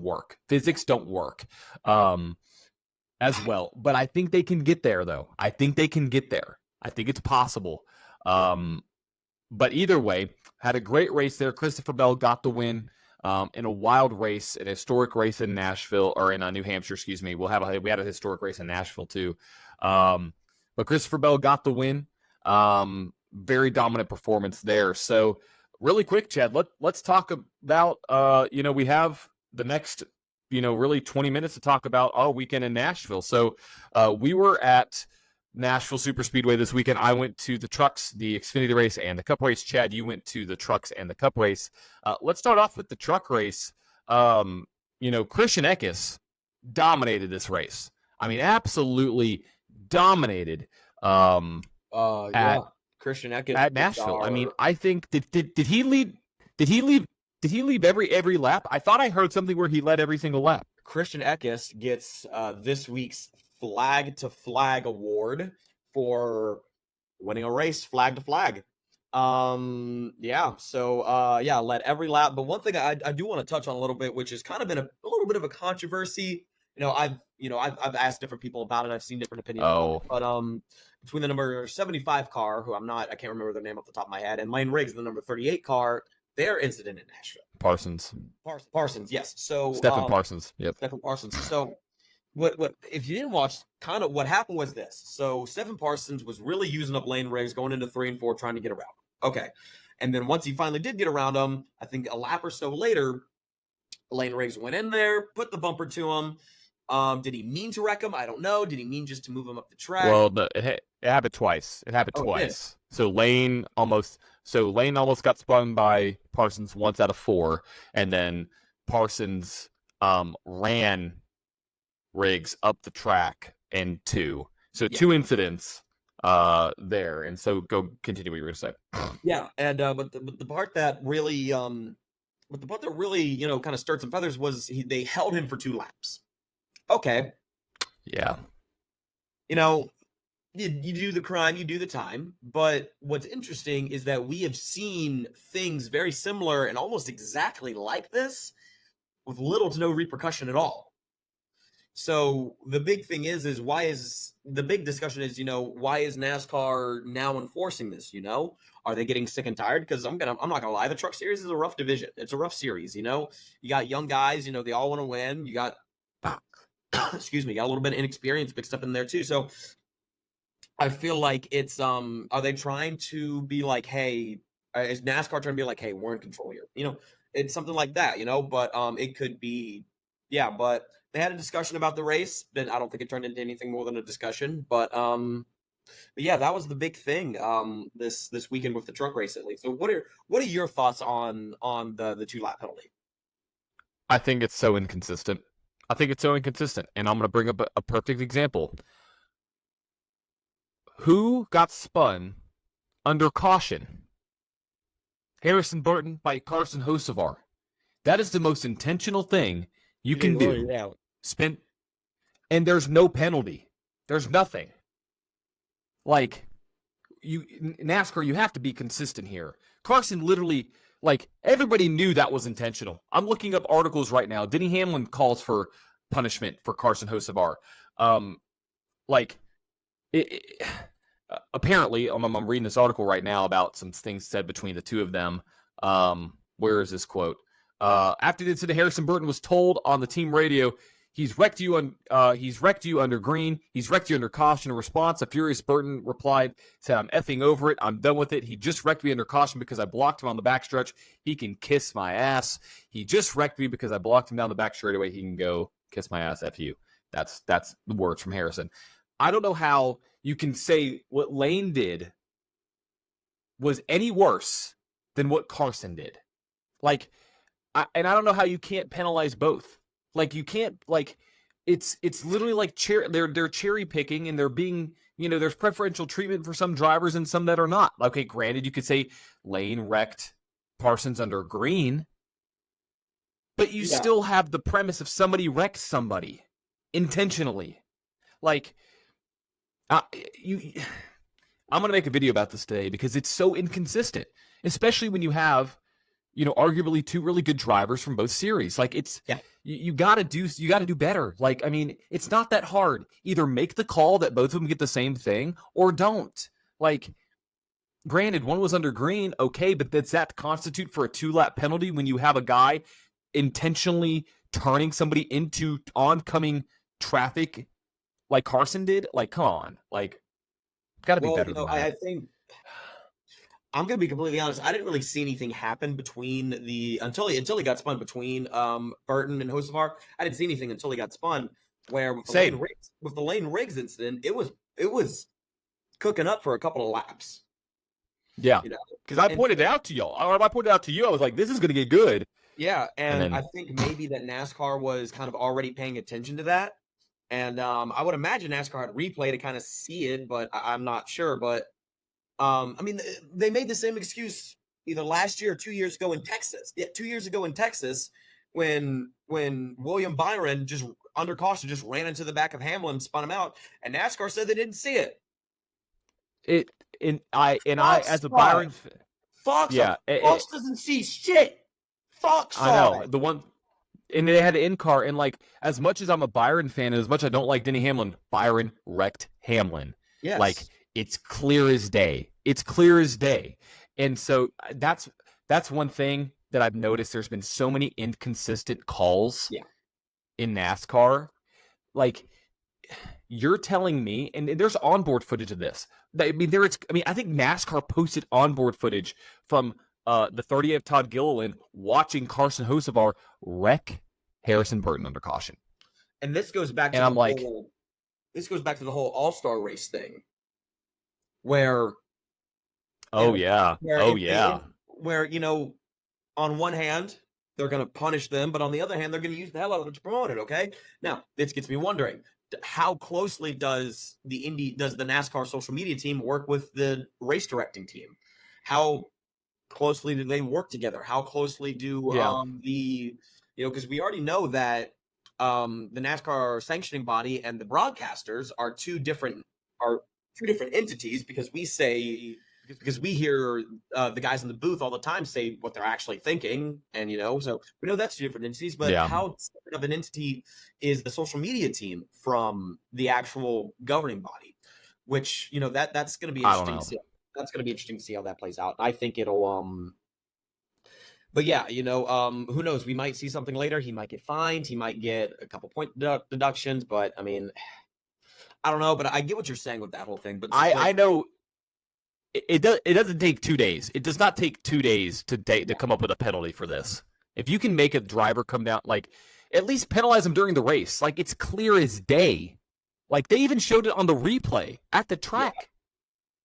work. Physics don't work as well. But I think they can get there, though. I think they can get there. I think it's possible. But either way, had a great race there. Christopher Bell got the win in a wild race, an historic race in Nashville or in New Hampshire. Excuse me. We had a historic race in Nashville too. But Christopher Bell got the win. Very dominant performance there. So really quick, Chad, let's talk about, we have the next, really 20 minutes to talk about our weekend in Nashville. So we were at Nashville Super Speedway this weekend. I went to the trucks, the Xfinity race, and the Cup race. Chad, you went to the trucks and the Cup race. Let's start off with the truck race. Christian Eckes dominated this race. I mean, absolutely dominated. Christian Eckes at Nashville. I mean, I think did he lead? Did he leave every lap? I thought I heard something where he led every single lap. Christian Eckes gets this week's Flag to Flag award for winning a race flag to flag. Led every lap. But one thing I do want to touch on a little bit, which has kind of been a little bit of a controversy. I've asked different people about it. I've seen different opinions. Oh, but between the number 75 car, who I can't remember their name off the top of my head, and Lane Riggs, the number 38 car, their incident in Nashville. Parsons, yes. So Stephen Parsons. Yep. Stephen Parsons. So what if you didn't watch, kind of what happened was this. So Stephen Parsons was really using up Lane Riggs going into 3 and 4, trying to get around. Okay. And then once he finally did get around him, I think a lap or so later, Lane Riggs went in there, put the bumper to him. Did he mean to wreck him? I don't know. Did he mean just to move him up the track? Well, it happened twice. It happened twice. So Lane almost got spun by Parsons once out of 4, and then Parsons ran Riggs up the track in 2. So 2 incidents there. And so continue what you were going to say. Yeah, and but the part that really kind of stirred some feathers was they held him for 2 laps. Okay. Yeah. You do the crime, you do the time. But what's interesting is that we have seen things very similar and almost exactly like this with little to no repercussion at all. So the big thing is the big discussion is, why is NASCAR now enforcing this? Are they getting sick and tired? Because I'm not gonna lie, the truck series is a rough division. It's a rough series. You got young guys, they all want to win. You got excuse me, got a little bit of inexperience mixed up in there too. So I feel like it's are they trying to be like, hey, is NASCAR trying to be like, hey, we're in control here? It's something like that, but it could be, yeah. But they had a discussion about the race, but I don't think it turned into anything more than a discussion. But yeah, that was the big thing this weekend with the truck race, at least. So what are your thoughts on the 2-lap penalty? I think it's so inconsistent. And I'm going to bring up a perfect example. Who got spun under caution? Harrison Burton by Carson Hocevar. That is the most intentional thing you can do. And there's no penalty. There's nothing. Like, NASCAR, you have to be consistent here. Carson literally, everybody knew that was intentional. I'm looking up articles right now. Denny Hamlin calls for punishment for Carson Hocevar. Apparently, I'm reading this article right now about some things said between the two of them. Where is this quote? After the incident, Harrison Burton was told on the team radio, he's wrecked you under green. He's wrecked you under caution. In response, a furious Burton said, I'm effing over it. I'm done with it. He just wrecked me under caution because I blocked him on the backstretch. He can kiss my ass. He just wrecked me because I blocked him down the back straightaway. He can go kiss my ass. F you. That's the words from Harrison. I don't know how you can say what Lane did was any worse than what Carson did. I don't know how you can't penalize both. You can't, it's literally like they're cherry picking, and they're being, there's preferential treatment for some drivers and some that are not. Okay, granted, you could say Lane wrecked Parsons under green, but you still have the premise of somebody wrecked somebody intentionally. Uh, you, I'm gonna make a video about this today because it's so inconsistent, especially when you have, arguably two really good drivers from both series. Like it's Yeah. you gotta do better. Like, I mean, it's not that hard. Either make the call that both of them get the same thing or don't. Like, granted, one was under green, okay, but does that constitute for a 2-lap penalty when you have a guy intentionally turning somebody into oncoming traffic like Carson did? Like, come on. Like, gotta be Well, better than that. I think I'm gonna be completely honest. I didn't really see anything happen between until he got spun between Burton and Hocevar. I didn't see anything until he got spun. Where with the Lane Riggs incident, it was cooking up for a couple of laps. Yeah, because I pointed it out to y'all. Or I pointed it out to you. I was like, this is gonna get good. Yeah, and I think maybe that NASCAR was kind of already paying attention to that. And I would imagine NASCAR had replay to kind of see it, but I'm not sure. But I mean, they made the same excuse either last year or 2 years ago in Texas. Yeah, 2 years ago in Texas, when William Byron just under caution just ran into the back of Hamlin, spun him out, and NASCAR said they didn't see it. I as a Byron fan, Fox doesn't see shit. Fox saw I know it. the one. And they had an in-car, and like, as much as I'm a Byron fan, and as much as I don't like Denny Hamlin, Byron wrecked Hamlin. Yes. Like, it's clear as day. It's clear as day. And so that's one thing that I've noticed. There's been so many inconsistent calls in NASCAR. Like, you're telling me, and there's onboard footage of this. I mean, I think NASCAR posted onboard footage from the 30 of Todd Gilliland watching Carson Hocevar wreck Harrison Burton under caution. And this goes back to the whole All-Star race thing. Where where on one hand they're going to punish them, but on the other hand they're going to use the hell out of it to promote it. Okay, now this gets me wondering, how closely does the NASCAR social media team work with the race directing team? How closely do they work together? How closely do because we already know that the NASCAR sanctioning body and the broadcasters are two different entities, because we hear the guys in the booth all the time say what they're actually thinking, and so we know that's two different entities. But how separate of an entity is the social media team from the actual governing body? Which that's going to be interesting to see. That's going to be interesting to see how that plays out. I think it'll but yeah, who knows? We might see something later. He might get fined. He might get a couple point deductions. But I mean, I don't know. But I get what you're saying with that whole thing. But I know it doesn't take 2 days. It does not take 2 days to come up with a penalty for this. If you can make a driver come down, like, at least penalize him during the race. Like, it's clear as day. Like, they even showed it on the replay at the track.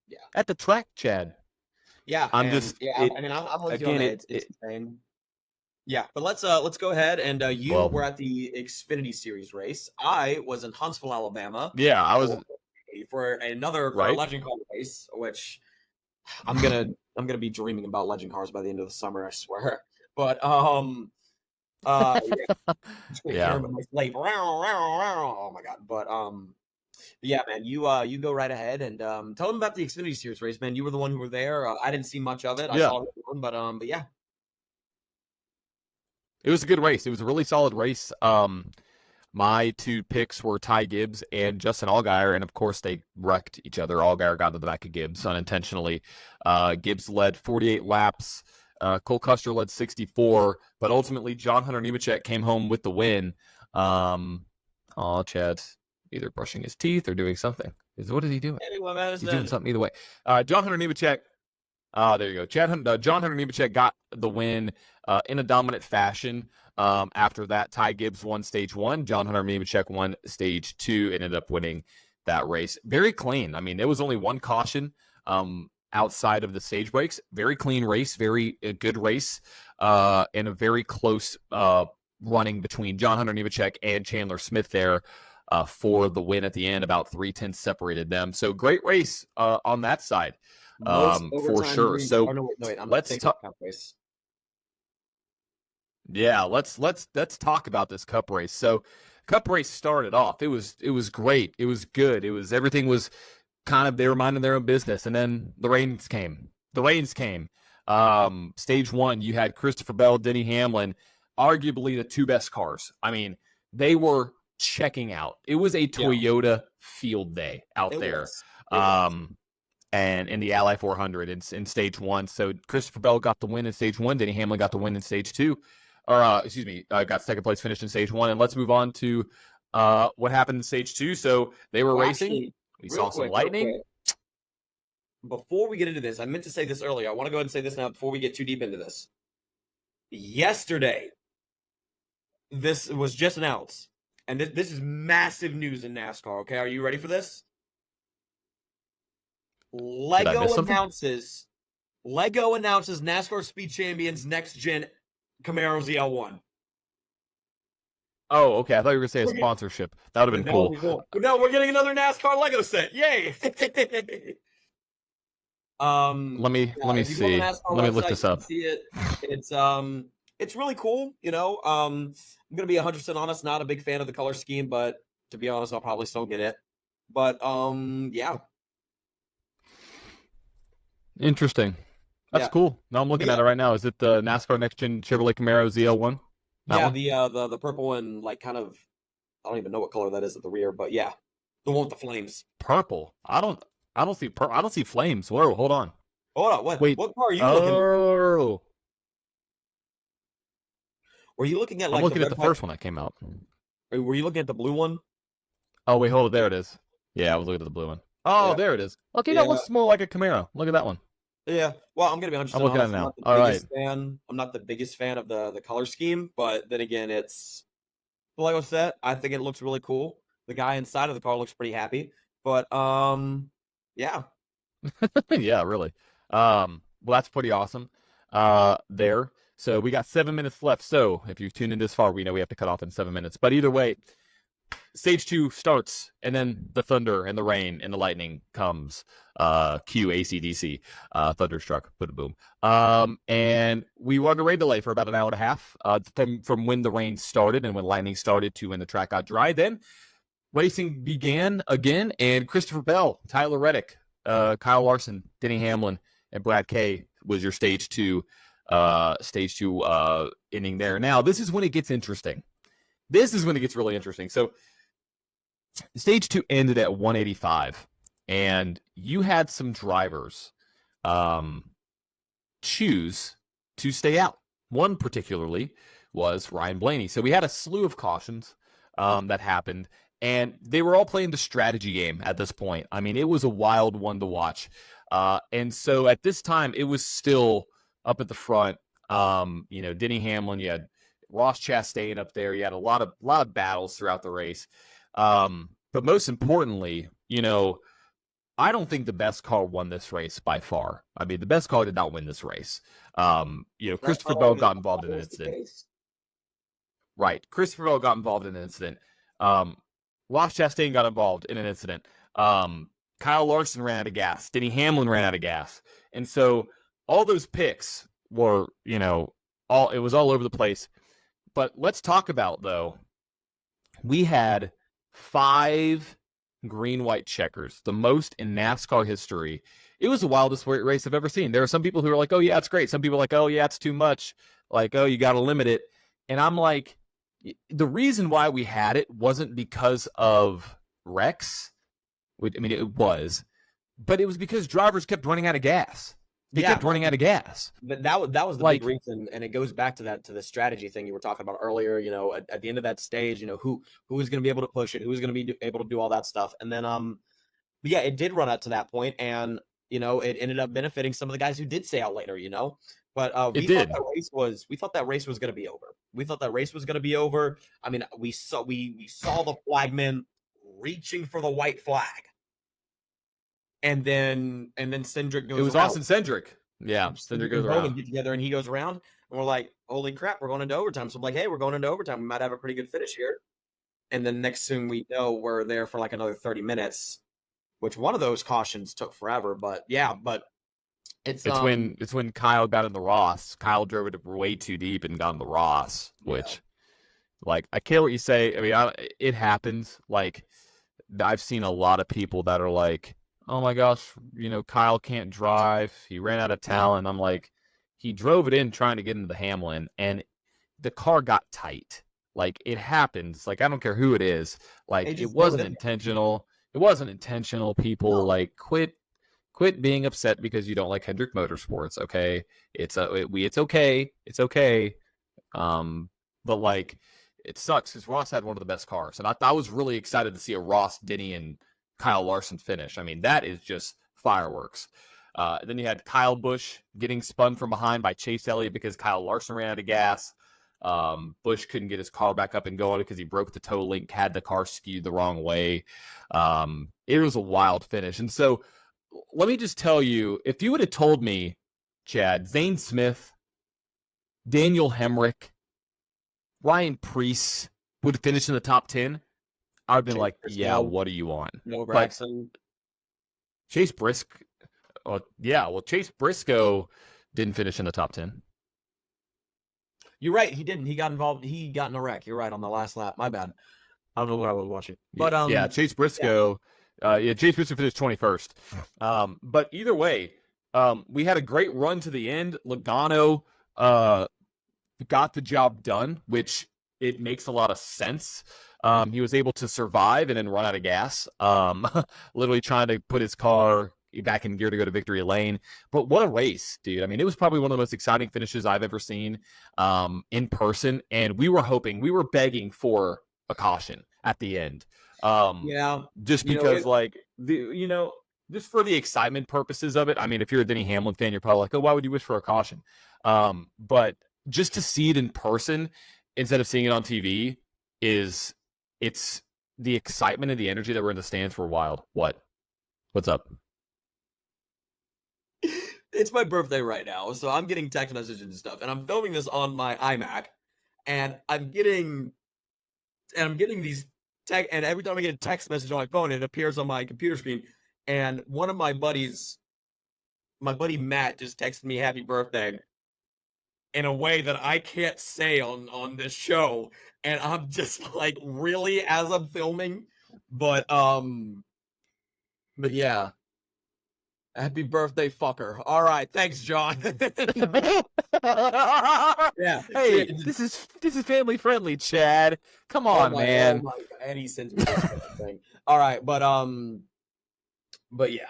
Yeah. At the track, Chad. Yeah. I'm with you on that. It's insane. Yeah, but let's go ahead and you were at the Xfinity Series race. I was in Huntsville, Alabama. Yeah, I was for a Legend Car race, which I'm gonna be dreaming about Legend Cars by the end of the summer, I swear. But oh my god! But yeah, man, you go right ahead and tell them about the Xfinity Series race, man. You were the one who were there. I didn't see much of it. I saw it, but yeah. It was a good race. It was a really solid race. My two picks were Ty Gibbs and Justin Allgaier, and of course they wrecked each other. Allgaier got to the back of Gibbs unintentionally. Gibbs led 48 laps. Cole Custer led 64, but ultimately John Hunter Nemechek came home with the win. Chad's either brushing his teeth or doing something. What is he doing? He's doing something either way. John Hunter Nemechek. There you go. John Hunter Nemechek got the win in a dominant fashion. After that, Ty Gibbs won stage 1. John Hunter Nemechek won stage 2 and ended up winning that race. Very clean. I mean, there was only one caution outside of the stage breaks. Very clean race, very good race, and a very close running between John Hunter Nemechek and Chandler Smith there for the win at the end. About 3/10 separated them. So great race on that side. For sure. So let's talk. Yeah, let's talk about this Cup race. So, Cup race started off. It was great. It was good. Everything was kind of, they were minding their own business. And then the rains came. Stage 1, you had Christopher Bell, Denny Hamlin, arguably the two best cars. I mean, they were checking out. It was a Toyota field day out there. And in the Ally 400 in stage 1. So Christopher Bell got the win in stage 1. Denny Hamlin got the win in stage 2. Got second place finish in stage 1. And let's move on to what happened in stage 2. So they were racing. Actually, we saw some lightning. Before we get into this, I meant to say this earlier. I want to go ahead and say this now before we get too deep into this. Yesterday, this was just announced. And this is massive news in NASCAR, okay? Are you ready for this? Lego announces NASCAR Speed Champions next gen Camaro ZL1. Oh, okay. I thought you were going to say a sponsorship. That would have been cool. No, we're getting another NASCAR Lego set. Yay! Let me see. Let me look this up. See it. It's really cool. You know, I'm gonna be 100% honest. Not a big fan of the color scheme, but to be honest, I'll probably still get it. But yeah. Interesting. That's cool. Now I'm looking at it right now. Is it the NASCAR Next Gen Chevrolet Camaro ZL1? The purple and like kind of, I don't even know what color that is at the rear, but yeah, the one with the flames. Purple. I don't see flames. Whoa, hold on. Hold on. What car are you looking at? Were you looking at like I'm looking at the first one that came out. Were you looking at the blue one? Oh wait, hold it. There it is. Yeah, I was looking at the blue one. Oh, there it is. Okay, that looks more like a Camaro. Look at that one. Yeah. Well, I'm gonna be 100% honest. I'm looking at it now. All right. I'm not the biggest fan of the color scheme, but then again, it's like I said, I think it looks really cool. The guy inside of the car looks pretty happy. But yeah. Yeah, really. Well, that's pretty awesome. There. So we got 7 minutes left. So if you've tuned in this far, we know we have to cut off in 7 minutes. But either way, stage 2 starts, and then the thunder and the rain and the lightning comes. Cue AC/DC, thunderstruck, put a boom. And we were on a rain delay for about an hour and a half from when the rain started and when lightning started to when the track got dry. Then racing began again, and Christopher Bell, Tyler Reddick, Kyle Larson, Denny Hamlin, and Brad Kay was your stage 2 inning there. Now, this is when it gets interesting. This is when it gets really interesting. So, stage 2 ended at 185, and you had some drivers choose to stay out. One particularly was Ryan Blaney. So, we had a slew of cautions that happened, and they were all playing the strategy game at this point. I mean, it was a wild one to watch. And so, at this time, it was still up at the front. Denny Hamlin, you had Ross Chastain up there. You had a lot of battles throughout the race. But most importantly, I don't think the best car won this race by far. I mean, the best car did not win this race. Christopher Bell got involved in an incident. Right. Christopher Bell got involved in an incident. Ross Chastain got involved in an incident. Kyle Larson ran out of gas. Denny Hamlin ran out of gas. And so all those picks were, it was all over the place. But let's talk about, though, we had 5 green-white checkers, the most in NASCAR history. It was the wildest race I've ever seen. There are some people who are like, oh, yeah, it's great. Some people are like, oh, yeah, it's too much. Like, oh, you got to limit it. And I'm like, the reason why we had it wasn't because of wrecks. I mean, it was. But it was because drivers kept running out of gas. They kept running out of gas. But that was the big reason, and it goes back to the strategy thing you were talking about earlier. At the end of that stage, who is going to be able to push it, who is going to be able to do all that stuff, and then it did run out to that point, and it ended up benefiting some of the guys who did stay out later. But we thought that race was going to be over. We thought that race was going to be over. I mean, we saw the flagmen reaching for the white flag. And then Cindric goes. It was around. Austin Cindric. Yeah, Cindric goes around. Get together, and he goes around, and we're like, "Holy crap, we're going into overtime!" So I'm like, "Hey, we're going into overtime. We might have a pretty good finish here." And then next thing we know, we're there for like another 30 minutes, which one of those cautions took forever. But it's when Kyle got in the Ross. Kyle drove it way too deep and got in the Ross, which, I care what you say. I mean, it happens. Like, I've seen a lot of people that are like, oh my gosh, Kyle can't drive. He ran out of talent. I'm like, he drove it in trying to get into the Hamlin, and the car got tight. Like, it happens. Like, I don't care who it is. Like, They it just throw it wasn't in there. intentional. It wasn't intentional, people. No, Like, quit being upset because you don't like Hendrick Motorsports, okay? It's okay. It's okay. But like, it sucks because Ross had one of the best cars, and I was really excited to see a Ross, Denny, and Kyle Larson finish. I mean, that is just fireworks. Then you had Kyle Busch getting spun from behind by Chase Elliott because Kyle Larson ran out of gas. Busch couldn't get his car back up and going because he broke the toe link, had the car skewed the wrong way. It was a wild finish. And so let me just tell you, if you would have told me, Chad, Zane Smith, Daniel Hemrick, Ryan Preece would finish in the top 10, I would have been Chase like, Briscoe, yeah, what do you want? Noah But Braxton. Chase Briscoe, Chase Briscoe didn't finish in the top 10. You're right. He didn't. He got involved. He got in a wreck. You're right on the last lap. My bad. I don't know what I was watching. But Chase Briscoe, Chase Briscoe finished 21st. But either way, we had a great run to the end. Logano got the job done, which it makes a lot of sense. He was able to survive and then run out of gas, literally trying to put his car back in gear to go to victory lane. But what a race, dude. I mean, it was probably one of the most exciting finishes I've ever seen in person. And we were begging for a caution at the end. Just because, just for the excitement purposes of it. I mean, if you're a Denny Hamlin fan, you're probably like, oh, why would you wish for a caution? But just to see it in person instead of seeing it on TV it's the excitement and the energy that were in the stands were wild. What's up? It's my birthday right now, so I'm getting text messages and stuff, and I'm filming this on my iMac, and I'm getting these tech, and every time I get a text message on my phone, it appears on my computer screen, and one of my buddies, my buddy Matt, just texted me happy birthday in a way that I can't say on this show, and I'm just like, really, as I'm filming, but yeah. Happy birthday, fucker. All right. Thanks, John. Yeah. Hey, this is family friendly, Chad. Come on, man. Oh my God. And he sends me this thing. All right, but yeah,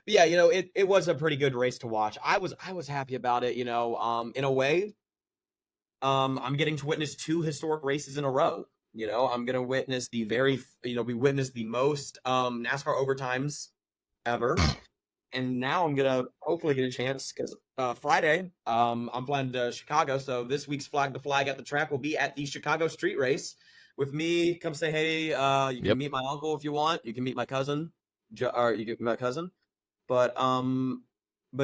it was a pretty good race to watch. I was happy about it, in a way. I'm getting to witness 2 historic races in a row. I'm gonna witness we witnessed the most NASCAR overtimes ever. And now I'm gonna hopefully get a chance because Friday I'm flying to Chicago. So this week's Flag to Flag at the track will be at the Chicago Street Race with me. Come say hey. You can meet my uncle if you want. You can meet my cousin, or you can meet my cousin. But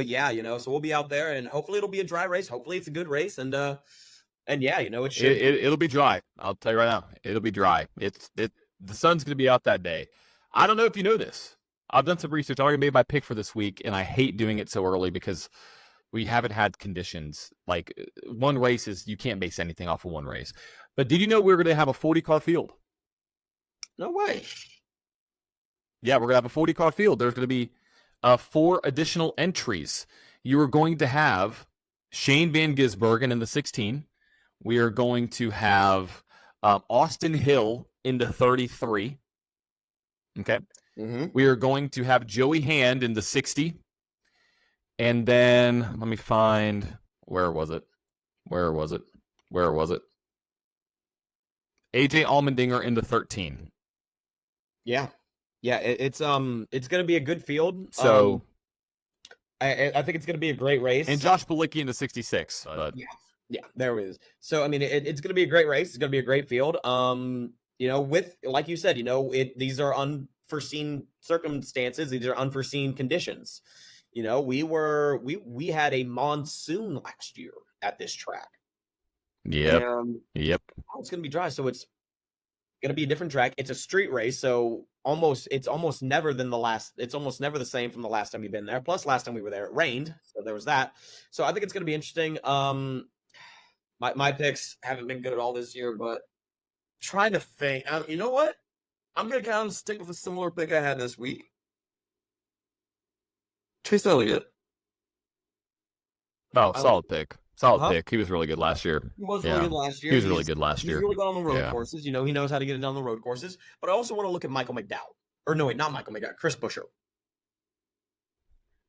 yeah, so we'll be out there, and hopefully it'll be a dry race. Hopefully it's a good race, and yeah, it should. It'll be dry. I'll tell you right now, it'll be dry. The sun's gonna be out that day. I don't know if you know this. I've done some research. I already made my pick for this week, and I hate doing it so early because we haven't had conditions. Like, one race you can't base anything off of one race. But did you know we're going to have a 40-car field? No way. Yeah, we're going to have a 40-car field. There's going to be 4 additional entries. You are going to have Shane Van Gisbergen in the 16. We are going to have Austin Hill in the 33. Okay. Mm-hmm. We are going to have Joey Hand in the 60. And then let me find, where was it? AJ Allmendinger in the 13. Yeah. It's going to be a good field. So I think it's going to be a great race. And Josh Bilicki in the 66. Yeah, there it is. So I mean, it's going to be a great race. It's going to be a great field. With, like you said, these are unforeseen circumstances. These are unforeseen conditions. We had a monsoon last year at this track. Yep. Yep. It's going to be dry, so it's going to be a different track. It's a street race, so it's almost never the same from the last time you've been there. Plus, last time we were there, it rained, so there was that. So I think it's going to be interesting. My picks haven't been good at all this year, but trying to think. You know what? I'm going to kind of stick with a similar pick I had this week. Chase Elliott. Oh, I like. solid pick. Solid Huh? pick. He was really good last year. He was really Yeah. good last He year. was really good last He's year. really good on the road Yeah. courses. You know, he knows how to get it down the road courses. But I also want to look at Michael McDowell. Or no, wait, not Michael McDowell. Chris Buescher.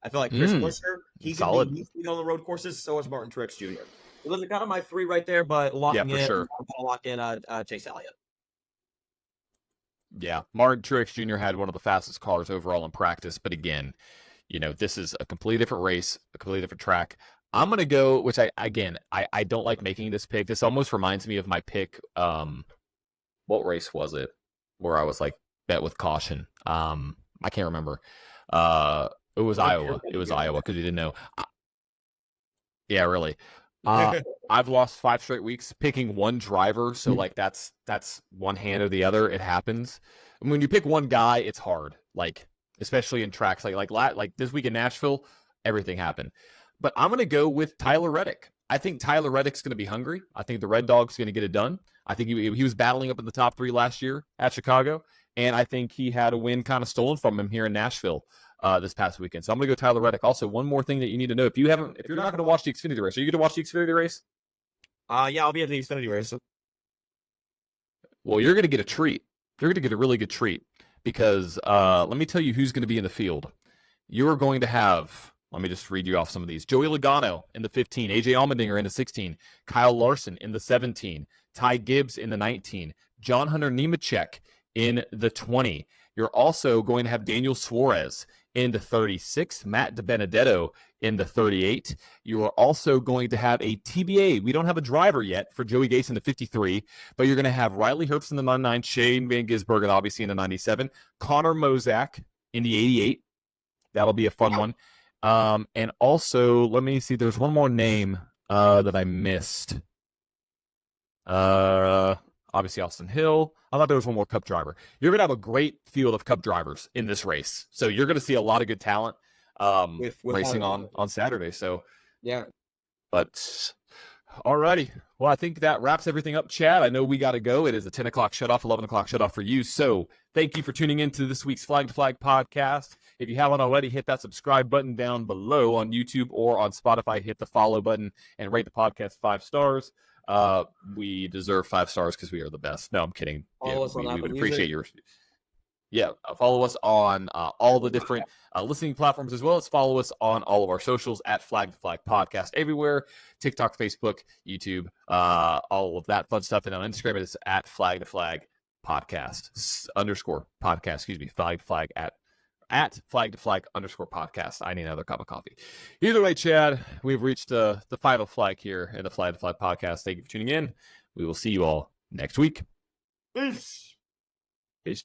I feel like Chris Buescher, he can Solid. be on the road courses. So is Martin Truex Jr. So those are kind of my three right there. But locking for in, sure. I'm gonna lock in Chase Elliott. Yeah. Martin Truex Jr. had one of the fastest cars overall in practice. But again, you know, this is a completely different race, a completely different track. I'm going to go, which I don't like making this pick. This almost reminds me of my pick. What race was it where I was like, bet with caution? I can't remember. It was Iowa. It was Iowa because you didn't know. Yeah, really. I've lost 5 straight weeks picking one driver, so like that's one hand or the other. It happens. And when you pick one guy, it's hard. Like especially in tracks like this week in Nashville, everything happened. But I'm gonna go with Tyler Reddick. I think Tyler Reddick's gonna be hungry. I think the Red Dog's gonna get it done. I think he was battling up in the top 3 last year at Chicago, and I think he had a win kind of stolen from him here in Nashville this past weekend. So I'm gonna go Tyler Reddick. Also, one more thing that you need to know: if you're not gonna watch the Xfinity race, are you gonna watch the Xfinity race? Yeah, I'll be at the Xfinity race. Well, you're gonna get a treat. You're gonna get a really good treat because let me tell you who's gonna be in the field. You're going to have. Let me just read you off some of these. Joey Logano in the 15, AJ Allmendinger in the 16, Kyle Larson in the 17, Ty Gibbs in the 19, John Hunter Nemechek in the 20. You're also going to have Daniel Suarez in the 36, Matt DiBenedetto in the 38. You are also going to have a TBA. We don't have a driver yet for Joey Gase in the 53, but you're going to have Riley Herbst in the 99, Shane Van Gisbergen obviously in the 97, Connor Mozak in the 88. That'll be a fun one. And also, let me see. There's one more name that I missed. Obviously Austin Hill. I thought there was one more Cup driver. You're gonna have a great field of Cup drivers in this race, so you're gonna see a lot of good talent with racing on Saturday. So yeah. But alrighty. Well, I think that wraps everything up, Chad. I know we got to go. It is a 10 o'clock shutoff, 11 o'clock shutoff for you. So thank you for tuning in to this week's Flag to Flag podcast. If you haven't already, hit that subscribe button down below on YouTube or on Spotify. Hit the follow button and rate the podcast 5 stars. We deserve 5 stars because we are the best. No, I'm kidding. We would appreciate your... Yeah, follow us on all the different listening platforms, as well as follow us on all of our socials at Flag to Flag Podcast everywhere. TikTok, Facebook, YouTube, all of that fun stuff. And on Instagram, it is at Flag to Flag Podcast _ podcast. Excuse me, Flag to Flag at Flag to Flag _ podcast. I need another cup of coffee. Either way, Chad, we've reached the final flag here in the Flag to Flag Podcast. Thank you for tuning in. We will see you all next week. Peace. Peace.